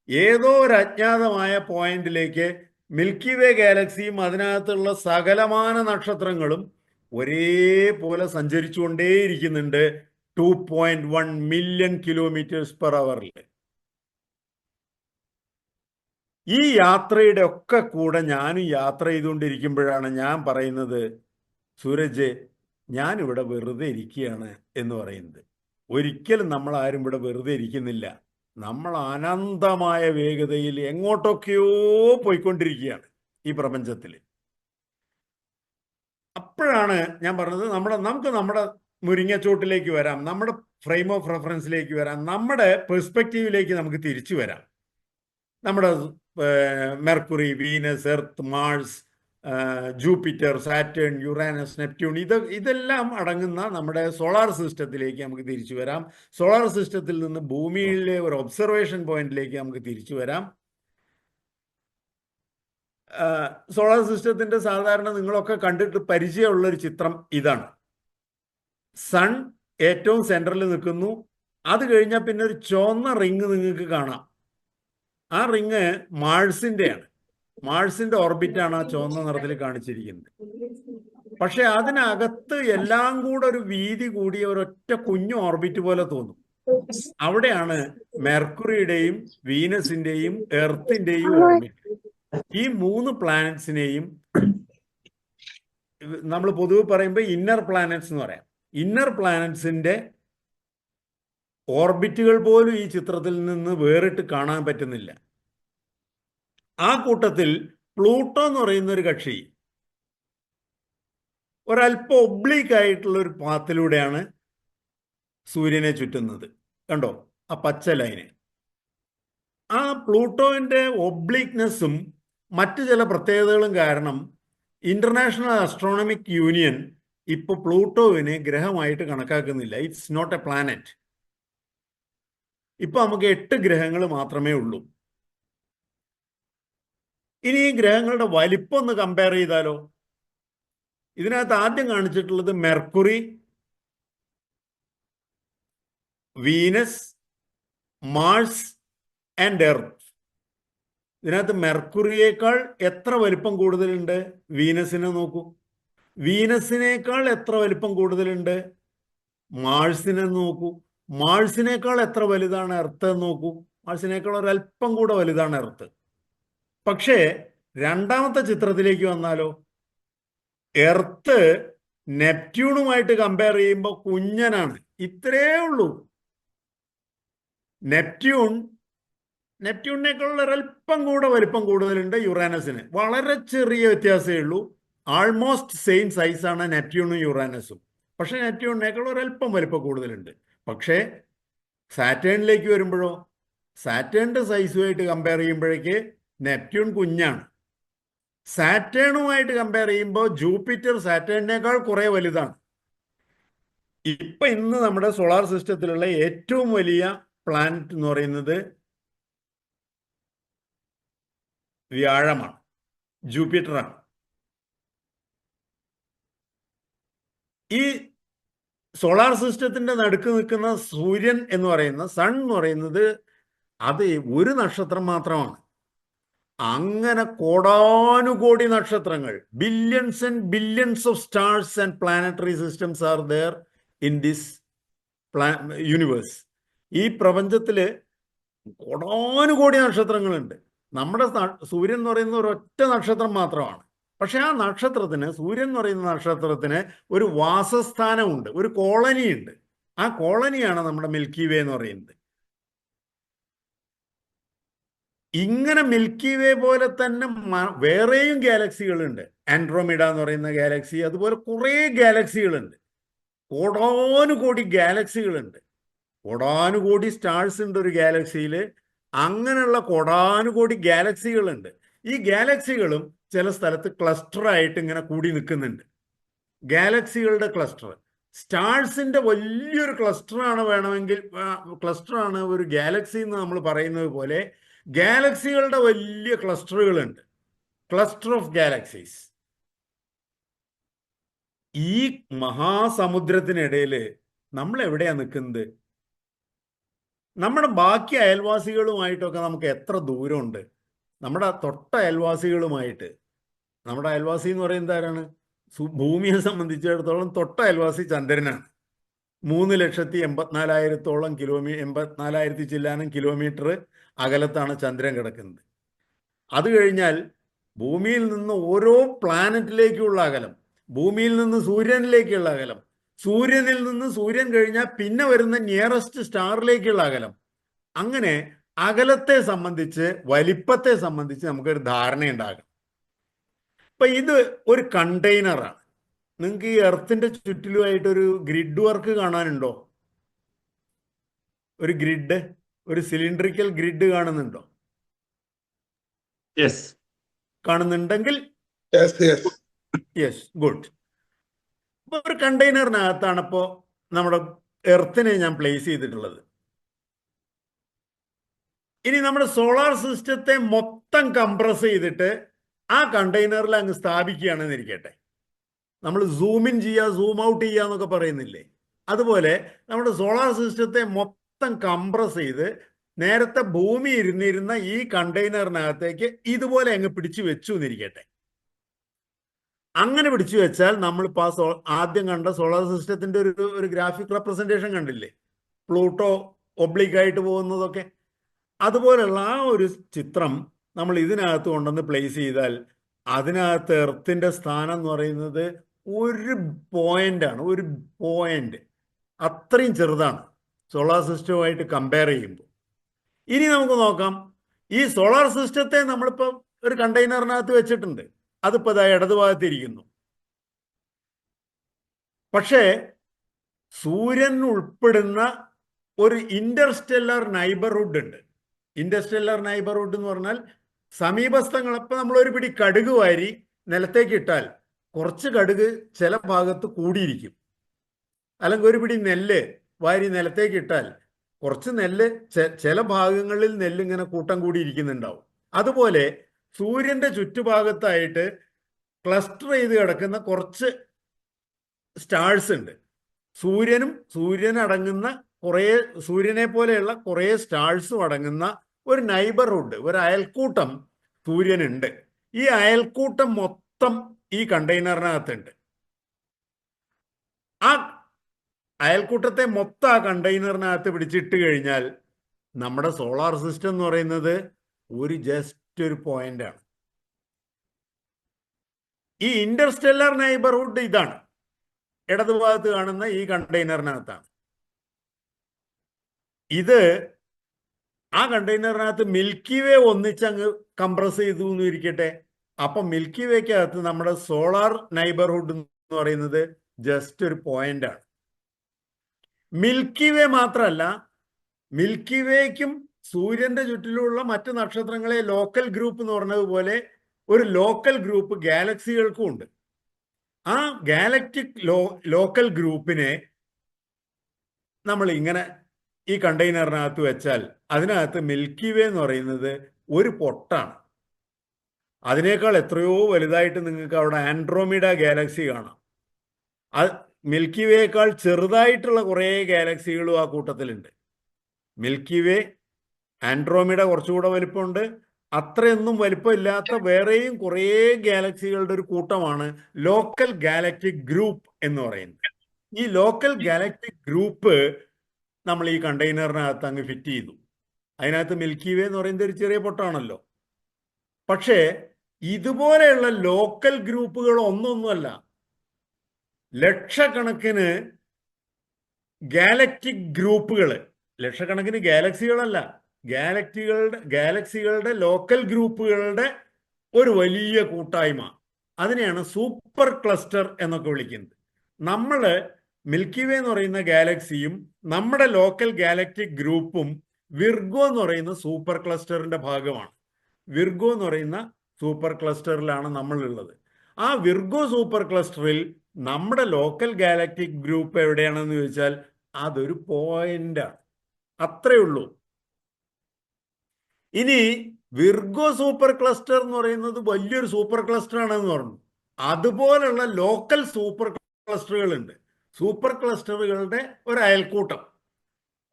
ഏതോ ഒരു അജ്ഞാതമായ പോയിന്റിലേക്ക് മിൽക്കി വേ ഗാലക്സിയും അതിനകത്തുള്ള സകലമാന നക്ഷത്രങ്ങളും ഒരേപോലെ സഞ്ചരിച്ചുകൊണ്ടേയിരിക്കുന്നുണ്ട് 2.1 മില്യൺ കിലോമീറ്റേഴ്സ് പെർ അവറിൽ. ഈ യാത്രയുടെ ഒക്കെ കൂടെ ഞാനും യാത്ര ചെയ്തുകൊണ്ടിരിക്കുമ്പോഴാണ് ഞാൻ പറയുന്നത്, സൂരജ്, ഞാനിവിടെ വെറുതെ ഇരിക്കുകയാണ് എന്ന് പറയുന്നത്. ഒരിക്കലും നമ്മൾ ആരും ഇവിടെ വെറുതെ ഇരിക്കുന്നില്ല. നമ്മൾ അനന്തമായ വേഗതയിൽ എങ്ങോട്ടൊക്കെയോ പോയിക്കൊണ്ടിരിക്കുകയാണ് ഈ പ്രപഞ്ചത്തിൽ. അപ്പോഴാണ് ഞാൻ പറഞ്ഞത്, നമുക്ക് നമ്മുടെ മുരിങ്ങച്ചോട്ടിലേക്ക് വരാം, നമ്മുടെ ഫ്രെയിം ഓഫ് റെഫറൻസിലേക്ക് വരാം, നമ്മുടെ പെർസ്പെക്റ്റീവിലേക്ക് നമുക്ക് തിരിച്ചു വരാം. നമ്മുടെ Mercury, Venus, Earth, Mars, Jupiter, Saturn, Uranus, Neptune, ഇതെല്ലാം അടങ്ങുന്ന നമ്മുടെ സോളാർ സിസ്റ്റത്തിലേക്ക് നമുക്ക് തിരിച്ചു വരാം. സോളാർ സിസ്റ്റത്തിൽ നിന്ന് ഭൂമിയിലെ ഒരു ഒബ്സർവേഷൻ പോയിന്റിലേക്ക് നമുക്ക് തിരിച്ചു വരാം. സോളാർ സിസ്റ്റത്തിന്റെ സാധാരണ നിങ്ങളൊക്കെ കണ്ടിട്ട് പരിചയമുള്ളൊരു ചിത്രം ഇതാണ്. സൺ ഏറ്റവും സെൻട്രലിൽ നിൽക്കുന്നു. അത് കഴിഞ്ഞാൽ പിന്നെ ഒരു ചുവന്ന റിങ് നിങ്ങൾക്ക് കാണാം. ആ റിങ് മാഴ്സിൻ്റെയാണ്. മാഴ്സിന്റെ ഓർബിറ്റാണ് ആ ചുവന്ന നിറത്തിൽ കാണിച്ചിരിക്കുന്നത്. പക്ഷെ അതിനകത്ത് എല്ലാം കൂടെ ഒരു വീതി കൂടിയ ഒരൊറ്റ കുഞ്ഞു ഓർബിറ്റ് പോലെ തോന്നും. അവിടെയാണ് മെർക്കുറിയുടെയും വീനസിന്റെയും എർത്തിന്റെയും ഓർബിറ്റ്. ഈ 3 പ്ലാനറ്റ്സിനെയും നമ്മൾ പൊതുവെ പറയുമ്പോൾ ഇന്നർ പ്ലാനറ്റ്സ് എന്ന് പറയാം. ഇന്നർ പ്ലാനറ്റ്സിന്റെ ഓർബിറ്റുകൾ പോലും ഈ ചിത്രത്തിൽ നിന്ന് വേറിട്ട് കാണാൻ പറ്റുന്നില്ല. ആ കൂട്ടത്തിൽ പ്ലൂട്ടോ എന്ന് പറയുന്ന ഒരു കക്ഷി ഒരല്പം ഒബ്ലീക്ക് ആയിട്ടുള്ള ഒരു പാത്തിലൂടെയാണ് സൂര്യനെ ചുറ്റുന്നത്. കണ്ടോ ആ പച്ച ലൈന്? ആ പ്ലൂട്ടോന്റെ ഒബ്ലീക്നെസ്സും മറ്റു ചില പ്രത്യേകതകളും കാരണം ഇന്റർനാഷണൽ ആസ്ട്രോണമിക് യൂണിയൻ ഇപ്പോൾ പ്ലൂട്ടോവിനെ ഗ്രഹമായിട്ട് കണക്കാക്കുന്നില്ല. It's not a planet. ഇപ്പൊ നമുക്ക് 8 ഗ്രഹങ്ങൾ മാത്രമേ ഉള്ളൂ. ഇനി ഈ ഗ്രഹങ്ങളുടെ വലിപ്പം ഒന്ന് കമ്പയർ ചെയ്താലോ? ഇതിനകത്ത് ആദ്യം കാണിച്ചിട്ടുള്ളത് Mercury, Venus, Mars and Earth. ഇതിനകത്ത് മെർക്കുറിയേക്കാൾ എത്ര വലിപ്പം കൂടുതലുണ്ട്? വീനസിനെ നോക്കൂ. വീനസിനേക്കാൾ എത്ര വലിപ്പം കൂടുതലുണ്ട്? മാഴ്സിനെ നോക്കൂ. മാഴ്സിനേക്കാൾ എത്ര വലുതാണ് എർത്ത് എന്ന് നോക്കൂ. മാഴ്സിനേക്കാൾ ഒരല്പം കൂടെ വലുതാണ് എർത്ത്. പക്ഷേ രണ്ടാമത്തെ ചിത്രത്തിലേക്ക് വന്നാലോ, എർത്ത് നെപ്റ്റ്യൂണുമായിട്ട് കമ്പയർ ചെയ്യുമ്പോൾ കുഞ്ഞനാണ്. ഇത്രേ ഉള്ളൂ. നെപ്റ്റ്യൂണിനേക്കാൾ ഒരല്പം കൂടെ വലിപ്പം കൂടുതലുണ്ട് യുറാനസിന്. വളരെ ചെറിയ വ്യത്യാസമേ ഉള്ളൂ. ആൾമോസ്റ്റ് സെയിം സൈസാണ് നെപ്റ്റ്യൂണും യുറാനസും. പക്ഷെ നെപ്റ്റ്യൂണിനേക്കാൾ ഒരല്പം വലിപ്പം കൂടുതലുണ്ട്. പക്ഷേ സാറ്റേണിലേക്ക് വരുമ്പോഴോ, സാറ്റേണിന്റെ സൈസുമായിട്ട് കമ്പയർ ചെയ്യുമ്പോഴേക്ക് നെപ്റ്റ്യൂൺ കുഞ്ഞാണ്. സാറ്റേണുമായിട്ട് കമ്പയർ ചെയ്യുമ്പോൾ ജൂപ്പിറ്റർ സാറ്റേണിനേക്കാൾ കുറെ വലുതാണ്. ഇന്ന് നമ്മുടെ സോളാർ സിസ്റ്റത്തിലുള്ള ഏറ്റവും വലിയ പ്ലാനറ്റ് എന്ന് പറയുന്നത് വ്യാഴമാണ്, ജൂപ്പിറ്ററാണ്. ഈ സോളാർ സിസ്റ്റത്തിന്റെ നടുക്ക് നിൽക്കുന്ന സൂര്യൻ എന്ന് പറയുന്ന സൺ എന്ന് പറയുന്നത് അത് ഒരു നക്ഷത്രം മാത്രമാണ്. അങ്ങനെ കോടാനുകോടി നക്ഷത്രങ്ങൾ, billions and billions of stars and planetary systems are there in this universe. ഈ പ്രപഞ്ചത്തില് കോടാനുകോടി നക്ഷത്രങ്ങളുണ്ട്. നമ്മുടെ സൂര്യൻ എന്ന് പറയുന്ന ഒരൊറ്റ നക്ഷത്രം മാത്രമാണ്. പക്ഷെ ആ നക്ഷത്രത്തിന്, സൂര്യൻ എന്ന് പറയുന്ന നക്ഷത്രത്തിന് ഒരു വാസസ്ഥാനമുണ്ട്, ഒരു കോളനി ഉണ്ട്. ആ കോളനിയാണ് നമ്മുടെ മിൽക്കി വേ എന്ന് പറയുന്നത്. ഇങ്ങനെ മിൽക്കി വേ പോലെ തന്നെ വേറെയും ഗാലക്സികളുണ്ട്. ആൻഡ്രോമിഡ എന്ന് പറയുന്ന ഗാലക്സി, അതുപോലെ കുറേ ഗാലക്സികളുണ്ട്. കോടാനുകോടി ഗാലക്സികളുണ്ട്. കോടാനുകോടി സ്റ്റാർസ് ഉണ്ട് ഒരു ഗാലക്സിയിൽ. അങ്ങനെയുള്ള കോടാനുകോടി ഗാലക്സികളുണ്ട്. ഈ ഗാലക്സികളും ചില സ്ഥലത്ത് ക്ലസ്റ്റർ ആയിട്ട് ഇങ്ങനെ കൂടി നിൽക്കുന്നുണ്ട്. ഗാലക്സികളുടെ ക്ലസ്റ്റർ, സ്റ്റാർസിന്റെ വലിയൊരു ക്ലസ്റ്ററാണ് വേണമെങ്കിൽ, ക്ലസ്റ്ററാണ് ഒരു ഗാലക്സി എന്ന് നമ്മൾ പറയുന്നത് പോലെ ഗാലക്സികളുടെ വലിയ ക്ലസ്റ്ററുകളുണ്ട്. Cluster of galaxies. ഈ മഹാസമുദ്രത്തിനിടയിൽ നമ്മൾ എവിടെയാ നിൽക്കുന്നത്? നമ്മുടെ ബാക്കി അയൽവാസികളുമായിട്ടൊക്കെ നമുക്ക് എത്ര ദൂരമുണ്ട്? നമ്മുടെ തൊട്ട അയൽവാസികളുമായിട്ട്. നമ്മുടെ അയൽവാസി എന്ന് പറയുന്നത് ആരാണ്? ഭൂമിയെ സംബന്ധിച്ചിടത്തോളം തൊട്ട അയൽവാസി ചന്ദ്രനാണ്. 3,84,000 84,000 ചില്ലാനം കിലോമീറ്റർ അകലത്താണ് ചന്ദ്രൻ കിടക്കുന്നത്. അത് കഴിഞ്ഞാൽ ഭൂമിയിൽ നിന്ന് ഓരോ പ്ലാനറ്റിലേക്കുള്ള അകലം, ഭൂമിയിൽ നിന്ന് സൂര്യനിലേക്കുള്ള അകലം, സൂര്യനിൽ നിന്ന് സൂര്യൻ കഴിഞ്ഞാൽ പിന്നെ വരുന്ന നിയറസ്റ്റ് സ്റ്റാറിലേക്കുള്ള അകലം, അങ്ങനെ അകലത്തെ സംബന്ധിച്ച്, വലിപ്പത്തെ സംബന്ധിച്ച് നമുക്കൊരു ധാരണയുണ്ടാകും. അപ്പൊ ഇത് ഒരു കണ്ടെയ്നറാണ്. നിങ്ങൾക്ക് ഈ എർത്തിന്റെ ചുറ്റിലുമായിട്ടൊരു ഗ്രിഡ് വർക്ക് കാണാനുണ്ടോ? ഒരു ഗ്രിഡ്, ഒരു സിലിണ്ടറിക്കൽ ഗ്രിഡ് കാണുന്നുണ്ടോ? കാണുന്നുണ്ടെങ്കിൽ യെസ്, ഗുഡ്. അപ്പൊ ഒരു കണ്ടെയ്നറിനകത്താണ് ഇപ്പോൾ നമ്മുടെ എർത്തിനെ ഞാൻ പ്ലേസ് ചെയ്തിട്ടുള്ളത്. ഇനി നമ്മുടെ സോളാർ സിസ്റ്റത്തെ മൊത്തം കംപ്രസ് ചെയ്തിട്ട് ആ കണ്ടെയ്നറിൽ അങ്ങ് സ്ഥാപിക്കുകയാണെന്ന് ഇരിക്കട്ടെ. നമ്മൾ സൂം ഇൻ ചെയ്യുക, സൂം ഔട്ട് ചെയ്യുക എന്നൊക്കെ പറയുന്നില്ലേ? അതുപോലെ നമ്മുടെ സോളാർ സിസ്റ്റത്തെ മൊത്തം കംപ്രസ് ചെയ്ത് നേരത്തെ ഭൂമി ഇരുന്നിരുന്ന ഈ കണ്ടെയ്നറിനകത്തേക്ക് ഇതുപോലെ അങ്ങ് പിടിച്ചു വെച്ചു എന്നിരിക്കട്ടെ. അങ്ങനെ പിടിച്ചു വെച്ചാൽ നമ്മളിപ്പോൾ ആദ്യം കണ്ട സോളാർ സിസ്റ്റത്തിന്റെ ഒരു ഗ്രാഫിക് റെപ്രസെന്റേഷൻ കണ്ടില്ലേ? പ്ലൂട്ടോ ഒബ്ലിക്കായിട്ട് പോകുന്നതൊക്കെ. അതുപോലുള്ള ആ ഒരു ചിത്രം നമ്മൾ ഇതിനകത്ത് കൊണ്ടുവന്ന് പ്ലേസ് ചെയ്താൽ അതിനകത്ത് എർത്തിന്റെ സ്ഥാനം എന്ന് പറയുന്നത് ഒരു പോയിന്റാണ്. ഒരു പോയിന്റ് അത്രയും ചെറുതാണ് സോളാർ സിസ്റ്റവുമായിട്ട് കമ്പയർ ചെയ്യുമ്പോൾ. ഇനി നമുക്ക് നോക്കാം, ഈ സോളാർ സിസ്റ്റത്തെ നമ്മളിപ്പോൾ ഒരു കണ്ടെയ്നറിനകത്ത് വെച്ചിട്ടുണ്ട്. അതിപ്പോൾ ഇതാ ഇടതുഭാഗത്തിരിക്കുന്നു. പക്ഷേ സൂര്യൻ ഉൾപ്പെടുന്ന ഒരു ഇന്റർസ്റ്റെല്ലാർ നൈബർഹുഡ് ഉണ്ട്. ഇന്റർസ്റ്റെല്ലാർ നൈബർഹുഡ് എന്ന് പറഞ്ഞാൽ സമീപസ്ഥങ്ങൾ. ഇപ്പം നമ്മളൊരു പിടി കടുക് വാരി നിലത്തേക്ക് ഇട്ടാൽ കുറച്ച് കടുക് ചില ഭാഗത്ത് കൂടിയിരിക്കും. അല്ലെങ്കിൽ ഒരു പിടി നെല്ല് വാരി നിലത്തേക്ക് ഇട്ടാൽ കുറച്ച് നെല്ല് ചില ഭാഗങ്ങളിൽ നെല്ല് ഇങ്ങനെ കൂട്ടം കൂടിയിരിക്കുന്നുണ്ടാവും. അതുപോലെ സൂര്യന്റെ ചുറ്റുഭാഗത്തായിട്ട് ക്ലസ്റ്റർ ചെയ്ത് കിടക്കുന്ന കുറച്ച് സ്റ്റാർസ് ഉണ്ട്. സൂര്യനടങ്ങുന്ന കുറേ, സൂര്യനെ പോലെയുള്ള കുറേ സ്റ്റാർസും അടങ്ങുന്ന ഒരു നൈബർഹുഡ്, ഒരു അയൽക്കൂട്ടം സൂര്യനുണ്ട്. ഈ അയൽക്കൂട്ടം മൊത്തം ഈ കണ്ടെയ്നറിനകത്തുണ്ട്. ആ അയൽക്കൂട്ടത്തെ മൊത്തം ആ കണ്ടെയ്നറിനകത്ത് പിടിച്ചിട്ട് കഴിഞ്ഞാൽ നമ്മുടെ സോളാർ സിസ്റ്റം എന്ന് പറയുന്നത് ജസ്റ്റ് ഒരു പോയിന്റാണ്. ഈ ഇന്റർസ്റ്റെല്ലാർ നൈബർഹുഡ് ഇതാണ്. ഇടതുഭാഗത്ത് കാണുന്ന ഈ കണ്ടെയ്നറിനകത്താണ്. ഇത് ആ കണ്ടെയ്നറിനകത്ത് മിൽക്കി വേ ഒന്നിച്ചങ്ങ് കംപ്രസ് ചെയ്തു എന്ന് ഇരിക്കട്ടെ. അപ്പം മിൽക്കി വേക്കകത്ത് നമ്മുടെ സോളാർ നൈബർഹുഡ് എന്ന് പറയുന്നത് ജസ്റ്റ് ഒരു പോയിന്റാണ്. മിൽക്കി വേ മാത്രമല്ല, മിൽക്കി വേക്കും സൂര്യന്റെ ചുറ്റിലുള്ള മറ്റ് നക്ഷത്രങ്ങളെ ലോക്കൽ ഗ്രൂപ്പ് എന്ന് പറഞ്ഞതുപോലെ ഒരു ലോക്കൽ ഗ്രൂപ്പ് ഗാലക്സികൾക്കും ഉണ്ട്. ആ ഗാലക്റ്റിക് ലോക്കൽ ഗ്രൂപ്പിനെ നമ്മൾ ഇങ്ങനെ ഈ കണ്ടെയ്നറിനകത്ത് വെച്ചാൽ അതിനകത്ത് മിൽക്കി വേ എന്ന് പറയുന്നത് ഒരു പൊട്ടാണ്. അതിനേക്കാൾ എത്രയോ വലുതായിട്ട് നിങ്ങൾക്ക് അവിടെ ആൻഡ്രോമിഡ ഗാലക്സി കാണാം. മിൽക്കി വേയേക്കാൾ ചെറുതായിട്ടുള്ള കുറേ ഗാലക്സികളും ആ കൂട്ടത്തിലുണ്ട്. മിൽക്കി വേ, ആൻഡ്രോമിഡ കുറച്ചുകൂടെ വലിപ്പമുണ്ട്. അത്രയൊന്നും വലിപ്പമില്ലാത്ത വേറെയും കുറേ ഗാലക്സികളുടെ ഒരു കൂട്ടമാണ് ലോക്കൽ ഗാലക്റ്റിക് ഗ്രൂപ്പ് എന്ന് പറയുന്നത്. ഈ ലോക്കൽ ഗാലക്റ്റിക് ഗ്രൂപ്പ് നമ്മൾ ഈ കണ്ടെയ്നറിനകത്ത് അങ്ങ് ഫിറ്റ് ചെയ്തു. അതിനകത്ത് മിൽക്കി വേ എന്ന് പറയുന്നത് ഒരു ചെറിയ പൊട്ടാണല്ലോ. പക്ഷേ ഇതുപോലെയുള്ള ലോക്കൽ ഗ്രൂപ്പുകൾ ഒന്നൊന്നുമല്ല, ലക്ഷക്കണക്കിന് ഗാലക്റ്റിക് ഗ്രൂപ്പുകൾ, ലക്ഷക്കണക്കിന് ഗാലക്സികളല്ല, ഗാലക്സികളുടെ ലോക്കൽ ഗ്രൂപ്പുകളുടെ ഒരു വലിയ കൂട്ടായ്മ. അതിനെയാണ് സൂപ്പർ ക്ലസ്റ്റർ എന്നൊക്കെ വിളിക്കുന്നത്. നമ്മൾ മിൽക്കി വേ എന്ന് പറയുന്ന ഗാലക്സിയും നമ്മുടെ ലോക്കൽ ഗാലക്റ്റിക് ഗ്രൂപ്പും വിർഗോ എന്ന് പറയുന്ന സൂപ്പർ ക്ലസ്റ്ററിന്റെ ഭാഗമാണ്. വിർഗോ എന്ന് പറയുന്ന സൂപ്പർ ക്ലസ്റ്ററിലാണ് നമ്മളുള്ളത്. ആ വിർഗോ സൂപ്പർ ക്ലസ്റ്ററിൽ നമ്മുടെ ലോക്കൽ ഗാലക്റ്റിക് ഗ്രൂപ്പ് എവിടെയാണെന്ന് ചോദിച്ചാൽ അതൊരു പോയിന്റാണ്. അത്രേ ഉള്ളൂ. ഇനി വിർഗോ സൂപ്പർ ക്ലസ്റ്റർ എന്ന് പറയുന്നത് വലിയൊരു സൂപ്പർ ക്ലസ്റ്റർ ആണെന്ന് പറഞ്ഞു. അതുപോലുള്ള ലോക്കൽ സൂപ്പർ ക്ലസ്റ്ററുകൾ ഉണ്ട്. സൂപ്പർ ക്ലസ്റ്ററുകളുടെ ഒരു അയൽക്കൂട്ടം,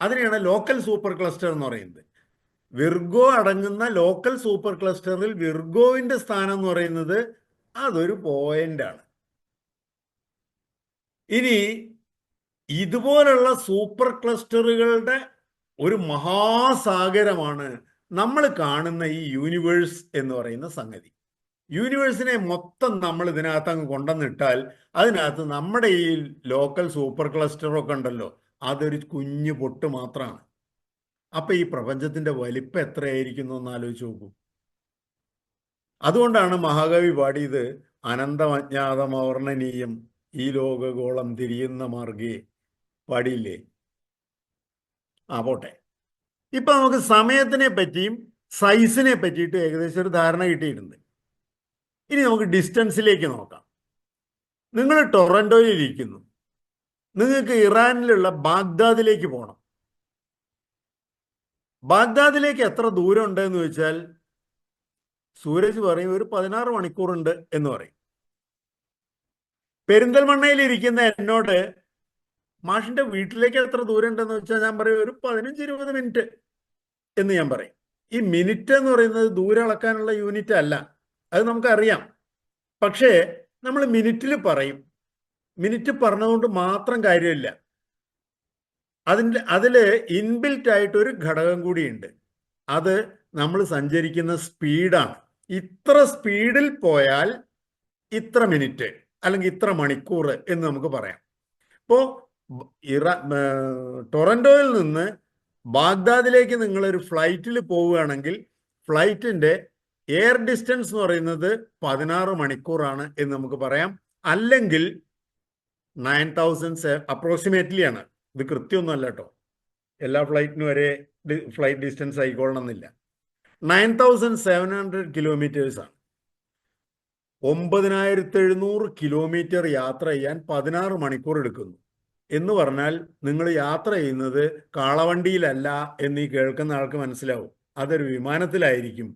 അതിനെയാണ് ലോക്കൽ സൂപ്പർ ക്ലസ്റ്റർ എന്ന് പറയുന്നത്. വിർഗോ അടങ്ങുന്ന ലോക്കൽ സൂപ്പർ ക്ലസ്റ്ററിൽ വിർഗോവിന്റെ സ്ഥാനം എന്ന് പറയുന്നത് അതൊരു പോയിന്റാണ്. ഇനി ഇതുപോലുള്ള സൂപ്പർ ക്ലസ്റ്ററുകളുടെ ഒരു മഹാസാഗരമാണ് നമ്മൾ കാണുന്ന ഈ യൂണിവേഴ്സ് എന്ന് പറയുന്ന സംഗതി. യൂണിവേഴ്സിനെ മൊത്തം നമ്മൾ ഇതിനകത്ത് അങ്ങ് കൊണ്ടുവന്നിട്ടാൽ അതിനകത്ത് നമ്മുടെ ഈ ലോക്കൽ സൂപ്പർ ക്ലസ്റ്ററൊക്കെ ഉണ്ടല്ലോ, അതൊരു കുഞ്ഞു പൊട്ട് മാത്രമാണ്. അപ്പൊ ഈ പ്രപഞ്ചത്തിന്റെ വലിപ്പം എത്രയായിരിക്കുന്നു എന്ന് ആലോചിച്ച് നോക്കൂ. അതുകൊണ്ടാണ് മഹാകവി പാടിയത് അനന്തമജ്ഞാതമവർണ്ണനീയം ഈ ലോകഗോളം തിരിയുന്ന മാർഗേ. പാടിയില്ലേ? പോട്ടെ. ഇപ്പൊ നമുക്ക് സമയത്തിനെ പറ്റിയും സൈസിനെ പറ്റിയിട്ട് ഏകദേശം ഒരു ധാരണ കിട്ടിയിട്ടുണ്ട്. ഇനി നമുക്ക് ഡിസ്റ്റൻസിലേക്ക് നോക്കാം. നിങ്ങൾ ടൊറന്റോയിൽ ഇരിക്കുന്നു, നിങ്ങൾക്ക് ഇറാനിലുള്ള ബാഗ്ദാദിലേക്ക് പോകണം. ബാഗ്ദാദിലേക്ക് എത്ര ദൂരം ഉണ്ട് എന്ന് ചോദിച്ചാൽ സൂരജ് പറയും ഒരു 16 മണിക്കൂറുണ്ട് എന്ന് പറയും. പെരിന്തൽമണ്ണയിൽ ഇരിക്കുന്ന എന്നോട് മാഷിന്റെ വീട്ടിലേക്ക് എത്ര ദൂരം ഉണ്ടെന്ന് വെച്ചാൽ ഞാൻ പറയും ഒരു 15-20 മിനിറ്റ് എന്ന് ഞാൻ പറയും. ഈ മിനിറ്റ് എന്ന് പറയുന്നത് ദൂരം അളക്കാനുള്ള യൂണിറ്റ് അല്ല, അത് നമുക്കറിയാം. പക്ഷേ നമ്മൾ മിനിറ്റിൽ പറയും. മിനിറ്റ് പറഞ്ഞതുകൊണ്ട് മാത്രം കാര്യമില്ല. അതിൽ ഇൻബിൽറ്റ് ആയിട്ടൊരു ഘടകം കൂടിയുണ്ട്. അത് നമ്മൾ സഞ്ചരിക്കുന്ന സ്പീഡാണ്. ഇത്ര സ്പീഡിൽ പോയാൽ ഇത്ര മിനിറ്റ് അല്ലെങ്കിൽ ഇത്ര മണിക്കൂർ എന്ന് നമുക്ക് പറയാം. ഇപ്പോൾ ടൊറന്റോയിൽ നിന്ന് ബാഗ്ദാദിലേക്ക് നിങ്ങളൊരു ഫ്ലൈറ്റിൽ പോവുകയാണെങ്കിൽ ഫ്ലൈറ്റിന്റെ എയർ ഡിസ്റ്റൻസ് എന്ന് പറയുന്നത് 16 മണിക്കൂറാണ് എന്ന് നമുക്ക് പറയാം. അല്ലെങ്കിൽ 9000 അപ്രോക്സിമേറ്റ്ലി ആണ്. ഇത് കൃത്യമൊന്നുമല്ല കേട്ടോ, എല്ലാ ഫ്ലൈറ്റിനും ഒരേ ഫ്ലൈറ്റ് ഡിസ്റ്റൻസ് ആയിക്കൊള്ളണമെന്നില്ല. 9700 കിലോമീറ്റേഴ്സാണ്. 9700 കിലോമീറ്റർ യാത്ര ചെയ്യാൻ 16 മണിക്കൂർ എടുക്കുന്നു എന്ന് പറഞ്ഞാൽ നിങ്ങൾ യാത്ര ചെയ്യുന്നത് കാളവണ്ടിയിലല്ല എന്ന് ഈ കേൾക്കുന്ന ആൾക്ക് മനസ്സിലാവും. അതൊരു വിമാനത്തിലായിരിക്കും.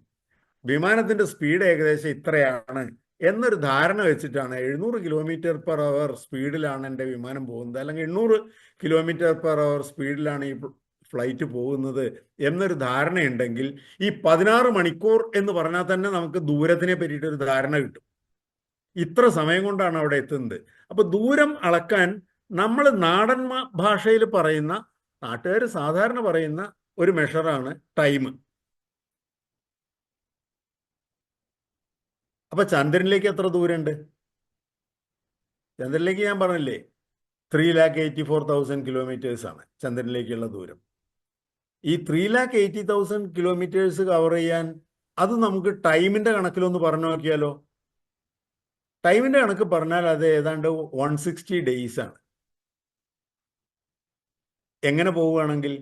വിമാനത്തിന്റെ സ്പീഡ് ഏകദേശം ഇത്രയാണ് എന്നൊരു ധാരണ വെച്ചിട്ടാണ് 700 km/h സ്പീഡിലാണ് എൻ്റെ വിമാനം പോകുന്നത്, അല്ലെങ്കിൽ 800 km/h സ്പീഡിലാണ് ഈ ഫ്ലൈറ്റ് പോകുന്നത് എന്നൊരു ധാരണയുണ്ടെങ്കിൽ ഈ 16 മണിക്കൂർ എന്ന് പറഞ്ഞാൽ തന്നെ നമുക്ക് ദൂരത്തിനെ പറ്റിയിട്ടൊരു ധാരണ കിട്ടും. ഇത്ര സമയം കൊണ്ടാണ് അവിടെ എത്തുന്നത്. അപ്പൊ ദൂരം അളക്കാൻ നമ്മൾ നാടൻ ഭാഷയിൽ പറയുന്ന, നാട്ടുകാർ സാധാരണ പറയുന്ന ഒരു മെഷറാണ് ടൈം. അപ്പൊ ചന്ദ്രനിലേക്ക് എത്ര ദൂരമുണ്ട്? ചന്ദ്രനിലേക്ക് ഞാൻ പറഞ്ഞില്ലേ 3,84,000 കിലോമീറ്റേഴ്സ് ആണ് ചന്ദ്രനിലേക്കുള്ള ദൂരം. ഈ 3,80,000 കിലോമീറ്റേഴ്സ് കവർ ചെയ്യാൻ അത് നമുക്ക് ടൈമിന്റെ കണക്കിലൊന്ന് പറഞ്ഞു നോക്കിയാലോ? ടൈമിന്റെ കണക്ക് പറഞ്ഞാൽ അത് ഏതാണ്ട് 160 days ആണ്. എങ്ങനെ പോവുകയാണെങ്കിൽ?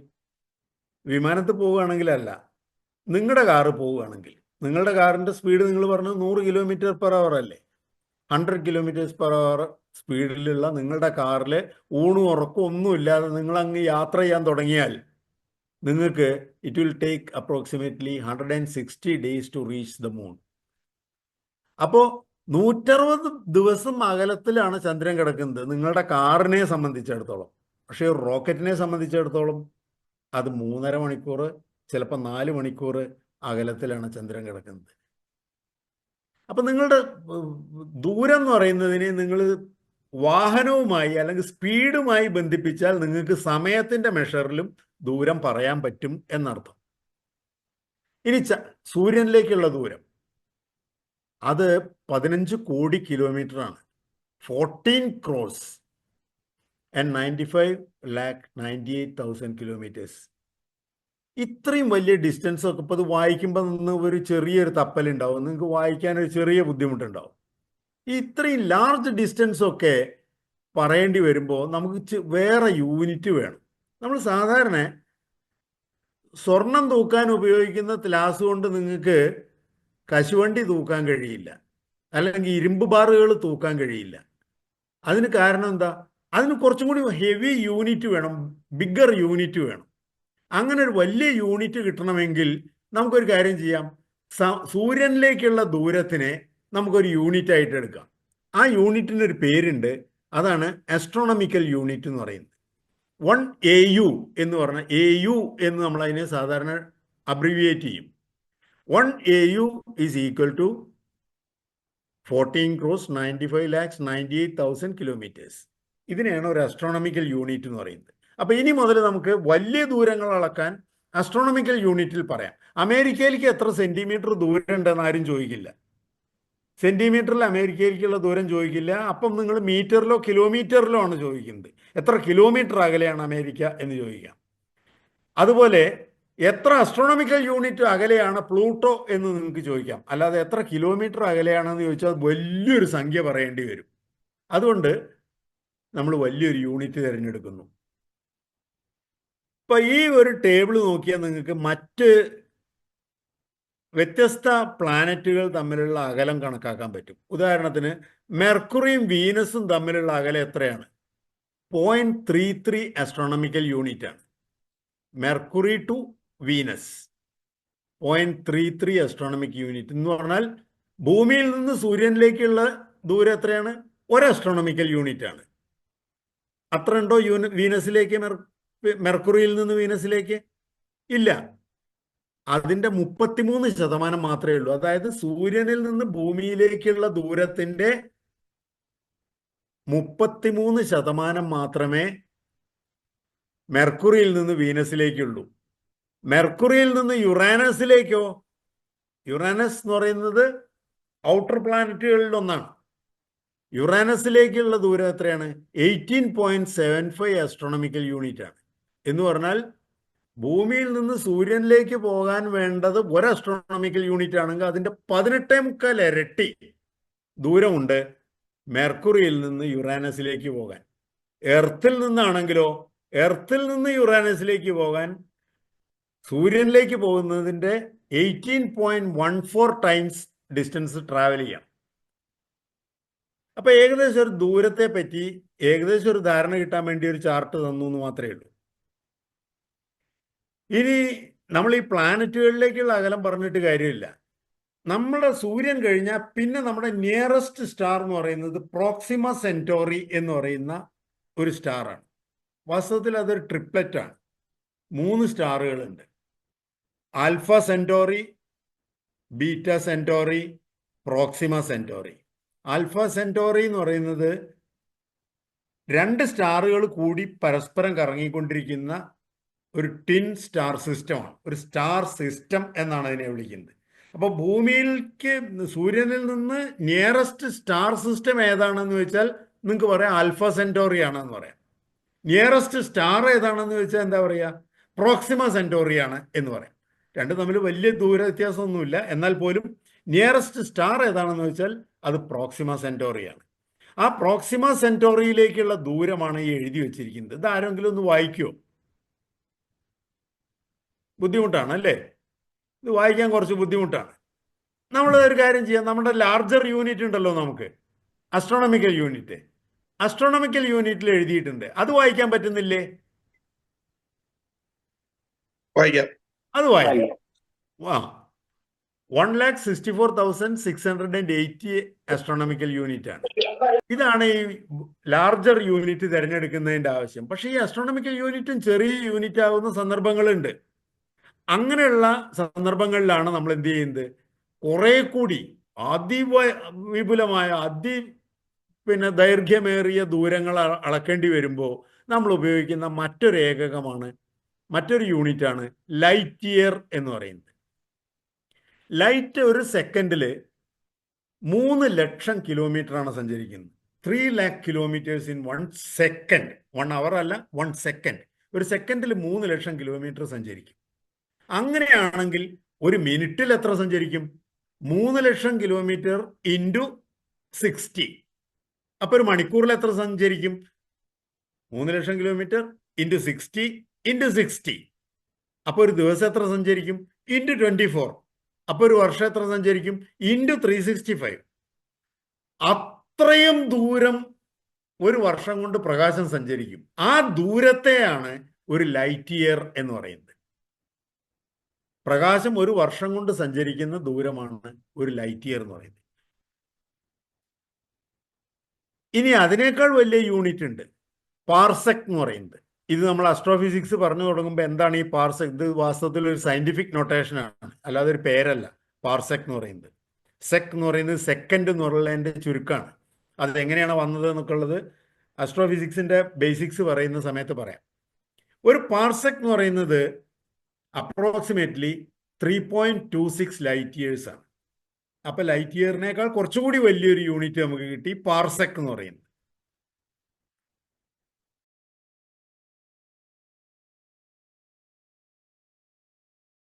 വിമാനത്തിൽ പോവുകയാണെങ്കിലല്ല, നിങ്ങളുടെ കാറ് പോവുകയാണെങ്കിൽ. നിങ്ങളുടെ കാറിന്റെ സ്പീഡ് നിങ്ങൾ പറഞ്ഞു 100 km/h അല്ലേ? 100 km/h സ്പീഡിലുള്ള നിങ്ങളുടെ കാറിൽ ഊണും ഉറക്കും ഒന്നുമില്ലാതെ നിങ്ങൾ അങ്ങ് യാത്ര ചെയ്യാൻ തുടങ്ങിയാൽ നിങ്ങൾക്ക് it will take approximately 160 days to reach the moon. അപ്പോൾ 160 ദിവസം അകലത്തിലാണ് ചന്ദ്രൻ കിടക്കുന്നത് നിങ്ങളുടെ കാറിനെ സംബന്ധിച്ചിടത്തോളം. പക്ഷേ റോക്കറ്റിനെ സംബന്ധിച്ചിടത്തോളം അത് 3.5 മണിക്കൂർ, ചിലപ്പോൾ 4 മണിക്കൂർ അകലത്തിലാണ് ചന്ദ്രൻ കിടക്കുന്നത്. അപ്പം നിങ്ങളുടെ ദൂരം എന്ന് പറയുന്നതിനെ നിങ്ങൾ വാഹനവുമായി അല്ലെങ്കിൽ സ്പീഡുമായി ബന്ധിപ്പിച്ചാൽ നിങ്ങൾക്ക് സമയത്തിന്റെ മെഷറിലും ദൂരം പറയാൻ പറ്റും എന്നർത്ഥം. ഇനി സൂര്യനിലേക്കുള്ള ദൂരം. അത് 15 കോടി കിലോമീറ്ററാണ്. 14 crores and 95,98,000 കിലോമീറ്റേഴ്സ്. ഇത്രയും വലിയ ഡിസ്റ്റൻസ് ഒക്കെ ഇപ്പോൾ ഇത് വായിക്കുമ്പോൾ നിന്ന് ഒരു ചെറിയൊരു തപ്പലുണ്ടാവും, നിങ്ങൾക്ക് വായിക്കാൻ ഒരു ചെറിയ ബുദ്ധിമുട്ടുണ്ടാവും. ഈ ഇത്രയും ലാർജ് ഡിസ്റ്റൻസ് ഒക്കെ പറയേണ്ടി വരുമ്പോൾ നമുക്ക് വേറെ യൂണിറ്റ് വേണം. നമ്മൾ സാധാരണ സ്വർണം തൂക്കാൻ ഉപയോഗിക്കുന്ന ത്ലാസ് കൊണ്ട് നിങ്ങൾക്ക് കശുവണ്ടി തൂക്കാൻ കഴിയില്ല, അല്ലെങ്കിൽ ഇരുമ്പ് ബാറുകൾ തൂക്കാൻ കഴിയില്ല. അതിന് കാരണം എന്താ? അതിന് കുറച്ചും കൂടി ഹെവി യൂണിറ്റ് വേണം, ബിഗ്ഗർ യൂണിറ്റ് വേണം. അങ്ങനെ ഒരു വലിയ യൂണിറ്റ് കിട്ടണമെങ്കിൽ നമുക്കൊരു കാര്യം ചെയ്യാം. സൂര്യനിലേക്കുള്ള ദൂരത്തിനെ നമുക്കൊരു യൂണിറ്റ് ആയിട്ട് എടുക്കാം. ആ യൂണിറ്റിന് ഒരു പേരുണ്ട്, അതാണ് ആസ്ട്രോണമിക്കൽ യൂണിറ്റ് എന്ന് പറയുന്നത്. 1 AU എന്ന് പറഞ്ഞാൽ AU എന്ന് നമ്മൾ അതിനെ സാധാരണ അബ്രിവിയേറ്റ് ചെയ്യും. 1 AU is equal to 14 crores 95,98,000 kilometres. ഇതിനെയാണ് ഒരു ആസ്ട്രോണമിക്കൽ യൂണിറ്റ് എന്ന് പറയുന്നത്. അപ്പോൾ ഇനി മുതൽ നമുക്ക് വലിയ ദൂരങ്ങൾ അളക്കാൻ ആസ്ട്രോണമിക്കൽ യൂണിറ്റിൽ പറയാം. അമേരിക്കയിലേക്ക് എത്ര സെന്റിമീറ്റർ ദൂരം ഉണ്ടെന്ന് ആരും ചോദിക്കില്ല. സെന്റിമീറ്ററിൽ അമേരിക്കയിലേക്കുള്ള ദൂരം ചോദിക്കില്ല. അപ്പം നിങ്ങൾ മീറ്ററിലോ കിലോമീറ്ററിലോ ആണ് ചോദിക്കുന്നത്. എത്ര കിലോമീറ്റർ അകലെയാണ് അമേരിക്ക എന്ന് ചോദിക്കാം. അതുപോലെ എത്ര ആസ്ട്രോണമിക്കൽ യൂണിറ്റ് അകലെയാണ് പ്ലൂട്ടോ എന്ന് നിങ്ങൾക്ക് ചോദിക്കാം. അല്ലാതെ എത്ര കിലോമീറ്റർ അകലെയാണെന്ന് ചോദിച്ചാൽ വലിയൊരു സംഖ്യ പറയേണ്ടി വരും. അതുകൊണ്ട് നമ്മൾ വലിയൊരു യൂണിറ്റ് തിരഞ്ഞെടുക്കുന്നു. ഇപ്പം ഈ ഒരു ടേബിൾ നോക്കിയാൽ നിങ്ങൾക്ക് മറ്റ് വ്യത്യസ്ത പ്ലാനറ്റുകൾ തമ്മിലുള്ള അകലം കണക്കാക്കാൻ പറ്റും. ഉദാഹരണത്തിന് മെർക്കുറിയും വീനസും തമ്മിലുള്ള അകലം എത്രയാണ്? 0.33 ആസ്ട്രോണമിക്കൽ യൂണിറ്റ് ആണ്. Mercury to Venus 0.33 astronomic unit എന്ന് പറഞ്ഞാൽ ഭൂമിയിൽ നിന്ന് സൂര്യനിലേക്കുള്ള ദൂരം എത്രയാണ്? 1 ആസ്ട്രോണമിക്കൽ യൂണിറ്റ് ആണ്. അത്ര ഉണ്ടോ വീനസിലേക്ക്, മെർക്കുറിയിൽ നിന്ന് വീനസിലേക്ക്? ഇല്ല. അതിൻ്റെ 33% മാത്രമേ ഉള്ളൂ. അതായത് സൂര്യനിൽ നിന്ന് ഭൂമിയിലേക്കുള്ള ദൂരത്തിൻ്റെ 33% മാത്രമേ മെർക്കുറിയിൽ നിന്ന് വീനസിലേക്കുള്ളൂ. മെർക്കുറിയിൽ നിന്ന് യുറാനസിലേക്കോ? യുറാനസ് എന്ന് പറയുന്നത് ഔട്ടർ പ്ലാനറ്റുകളിൽ ഒന്നാണ്. യുറാനസിലേക്കുള്ള ദൂരം എത്രയാണ്? 18.75 ആസ്ട്രോണമിക്കൽ യൂണിറ്റ് ആണ്. എന്ന് പറഞ്ഞാൽ ഭൂമിയിൽ നിന്ന് സൂര്യനിലേക്ക് പോകാൻ വേണ്ടത് 1 ആസ്ട്രോണമിക്കൽ യൂണിറ്റ് ആണെങ്കിൽ അതിൻ്റെ 18.25 ഇരട്ടി ദൂരമുണ്ട് മെർക്കുറിയിൽ നിന്ന് യുറാനസിലേക്ക് പോകാൻ. എർത്തിൽ നിന്നാണെങ്കിലോ, എർത്തിൽ നിന്ന് യുറാനസിലേക്ക് പോകാൻ സൂര്യനിലേക്ക് പോകുന്നതിൻ്റെ 18.14 ടൈംസ് ഡിസ്റ്റൻസ് ട്രാവൽ ചെയ്യാം. അപ്പോൾ ഏകദേശം ഒരു ദൂരത്തെ പറ്റി ഏകദേശം ഒരു ധാരണ കിട്ടാൻ വേണ്ടി ഒരു ചാർട്ട് തന്നു എന്ന് മാത്രമേ ഉള്ളൂ. ഇനി നമ്മൾ ഈ പ്ലാനറ്റുകളിലേക്കുള്ള അകലം പറഞ്ഞിട്ട് കാര്യമില്ല. നമ്മുടെ സൂര്യൻ കഴിഞ്ഞാൽ പിന്നെ നമ്മുടെ നിയറസ്റ്റ് സ്റ്റാർ എന്ന് പറയുന്നത് പ്രോക്സിമ സെന്റോറി എന്ന് പറയുന്ന ഒരു സ്റ്റാറാണ്. വാസ്തവത്തിൽ അതൊരു ട്രിപ്ലറ്റ് ആണ്. 3 സ്റ്റാറുകളുണ്ട്: Alpha Centauri, Beta Centauri, Proxima Centauri. Alpha Centauri എന്ന് പറയുന്നത് 2 സ്റ്റാറുകൾ കൂടി പരസ്പരം കറങ്ങിക്കൊണ്ടിരിക്കുന്ന ഒരു ടിൻ സ്റ്റാർ സിസ്റ്റമാണ്. ഒരു സ്റ്റാർ സിസ്റ്റം എന്നാണ് അതിനെ വിളിക്കുന്നത്. അപ്പോൾ ഭൂമിയിലേക്ക് സൂര്യനിൽ നിന്ന് നിയറസ്റ്റ് സ്റ്റാർ സിസ്റ്റം ഏതാണെന്ന് വെച്ചാൽ നിങ്ങൾക്ക് പറയാം ആൽഫ സെന്റോറി ആണെന്ന് പറയാം. നിയറസ്റ്റ് സ്റ്റാർ ഏതാണെന്ന് വെച്ചാൽ എന്താ പറയുക? പ്രോക്സിമ സെന്റോറി ആണ് എന്ന് പറയാം. രണ്ടും തമ്മിൽ വലിയ ദൂര വ്യത്യാസമൊന്നുമില്ല. എന്നാൽ പോലും നിയറസ്റ്റ് സ്റ്റാർ ഏതാണെന്ന് വെച്ചാൽ അത് പ്രോക്സിമ സെന്റോറിയാണ്. ആ പ്രോക്സിമ സെന്റോറിയിലേക്കുള്ള ദൂരമാണ് ഈ എഴുതി വെച്ചിരിക്കുന്നത്. ഇത് ആരെങ്കിലും ഒന്ന് വായിക്കുമോ? ബുദ്ധിമുട്ടാണ് അല്ലേ? ഇത് വായിക്കാൻ കുറച്ച് ബുദ്ധിമുട്ടാണ്. നമ്മൾ ഒരു കാര്യം ചെയ്യാം, നമ്മുടെ ലാർജർ യൂണിറ്റ് ഉണ്ടല്ലോ നമുക്ക്, ആസ്ട്രോണമിക്കൽ യൂണിറ്റ്. ആസ്ട്രോണമിക്കൽ യൂണിറ്റിൽ എഴുതിയിട്ടുണ്ട്, അത് വായിക്കാൻ പറ്റുന്നില്ലേ? അത് വായിക്കാം. 1,64,680 ആസ്ട്രോണമിക്കൽ യൂണിറ്റ് ആണ്. ഇതാണ് ഈ ലാർജർ യൂണിറ്റ് തിരഞ്ഞെടുക്കുന്നതിൻ്റെ ആവശ്യം. പക്ഷേ ഈ ആസ്ട്രോണമിക്കൽ യൂണിറ്റും ചെറിയ യൂണിറ്റ് ആവുന്ന സന്ദർഭങ്ങളുണ്ട്. അങ്ങനെയുള്ള സന്ദർഭങ്ങളിലാണ് നമ്മൾ എന്ത് ചെയ്യുന്നത്? കുറെ കൂടി അതിവിപുലമായ ദൈർഘ്യമേറിയ ദൂരങ്ങൾ അളക്കേണ്ടി വരുമ്പോൾ നമ്മൾ ഉപയോഗിക്കുന്ന മറ്റൊരു ഏകകമാണ്, മറ്റൊരു യൂണിറ്റാണ് ലൈറ്റ് ഇയർ എന്ന് പറയുന്നത്. ലൈറ്റ് ഒരു സെക്കൻഡിൽ 3 ലക്ഷം കിലോമീറ്ററാണ് സഞ്ചരിക്കുന്നത്. 3 lakh കിലോമീറ്റേഴ്സ് ഇൻ 1 സെക്കൻഡ്. 1 അവർ അല്ല, 1 സെക്കൻഡ്. ഒരു സെക്കൻഡിൽ 3 ലക്ഷം കിലോമീറ്റർ സഞ്ചരിക്കും. അങ്ങനെയാണെങ്കിൽ ഒരു മിനിറ്റിൽ എത്ര സഞ്ചരിക്കും? 3 ലക്ഷം കിലോമീറ്റർ ഇൻറ്റു 60. അപ്പോൾ ഒരു മണിക്കൂറിൽ എത്ര സഞ്ചരിക്കും? 3 ലക്ഷം കിലോമീറ്റർ ഇൻറ്റു 60 ഇൻറ്റു 60. അപ്പോൾ ഒരു ദിവസം എത്ര സഞ്ചരിക്കും? ഇൻറ്റു 24. അപ്പോൾ ഒരു വർഷം എത്ര സഞ്ചരിക്കും? ഇൻറ്റു 365. അത്രയും ദൂരം ഒരു വർഷം കൊണ്ട് പ്രകാശം സഞ്ചരിക്കും. ആ ദൂരത്തെയാണ് ഒരു ലൈറ്റ് ഇയർ എന്ന് പറയുന്നത്. പ്രകാശം ഒരു വർഷം കൊണ്ട് സഞ്ചരിക്കുന്ന ദൂരമാണ് ഒരു ലൈറ്റ് ഇയർ എന്ന് പറയുന്നത്. ഇനി അതിനേക്കാൾ വലിയ യൂണിറ്റ് ഉണ്ട്, പാർസെക് എന്ന് പറയുന്നത്. ഇത് നമ്മൾ അസ്ട്രോഫിസിക്സ് പറഞ്ഞു തുടങ്ങുമ്പോൾ എന്താണ് ഈ പാർസെക്? ഇത് വാസ്തവത്തിൽ ഒരു സയന്റിഫിക് നൊട്ടേഷനാണ്, അല്ലാതെ ഒരു പേരല്ല. പാർസെക് എന്ന് പറയുന്നത്, സെക് എന്ന് പറയുന്നത് സെക്കൻഡ് എന്നുള്ളതിൻ്റെ ചുരുക്കമാണ്. അതെങ്ങനെയാണ് വന്നത് എന്നൊക്കെ ഉള്ളത് അസ്ട്രോഫിസിക്സിൻ്റെ ബേസിക്സ് പറയുന്ന സമയത്ത് പറയാം. ഒരു പാർസെക് എന്ന് പറയുന്നത് അപ്രോക്സിമേറ്റ്ലി 3.26 ലൈറ്റ് ഇയേഴ്സ് ആണ്. അപ്പോൾ ലൈറ്റ് ഇയറിനേക്കാൾ കുറച്ചുകൂടി വലിയൊരു യൂണിറ്റ് നമുക്ക് കിട്ടി, പാർസെക് എന്ന് പറയുന്നത്.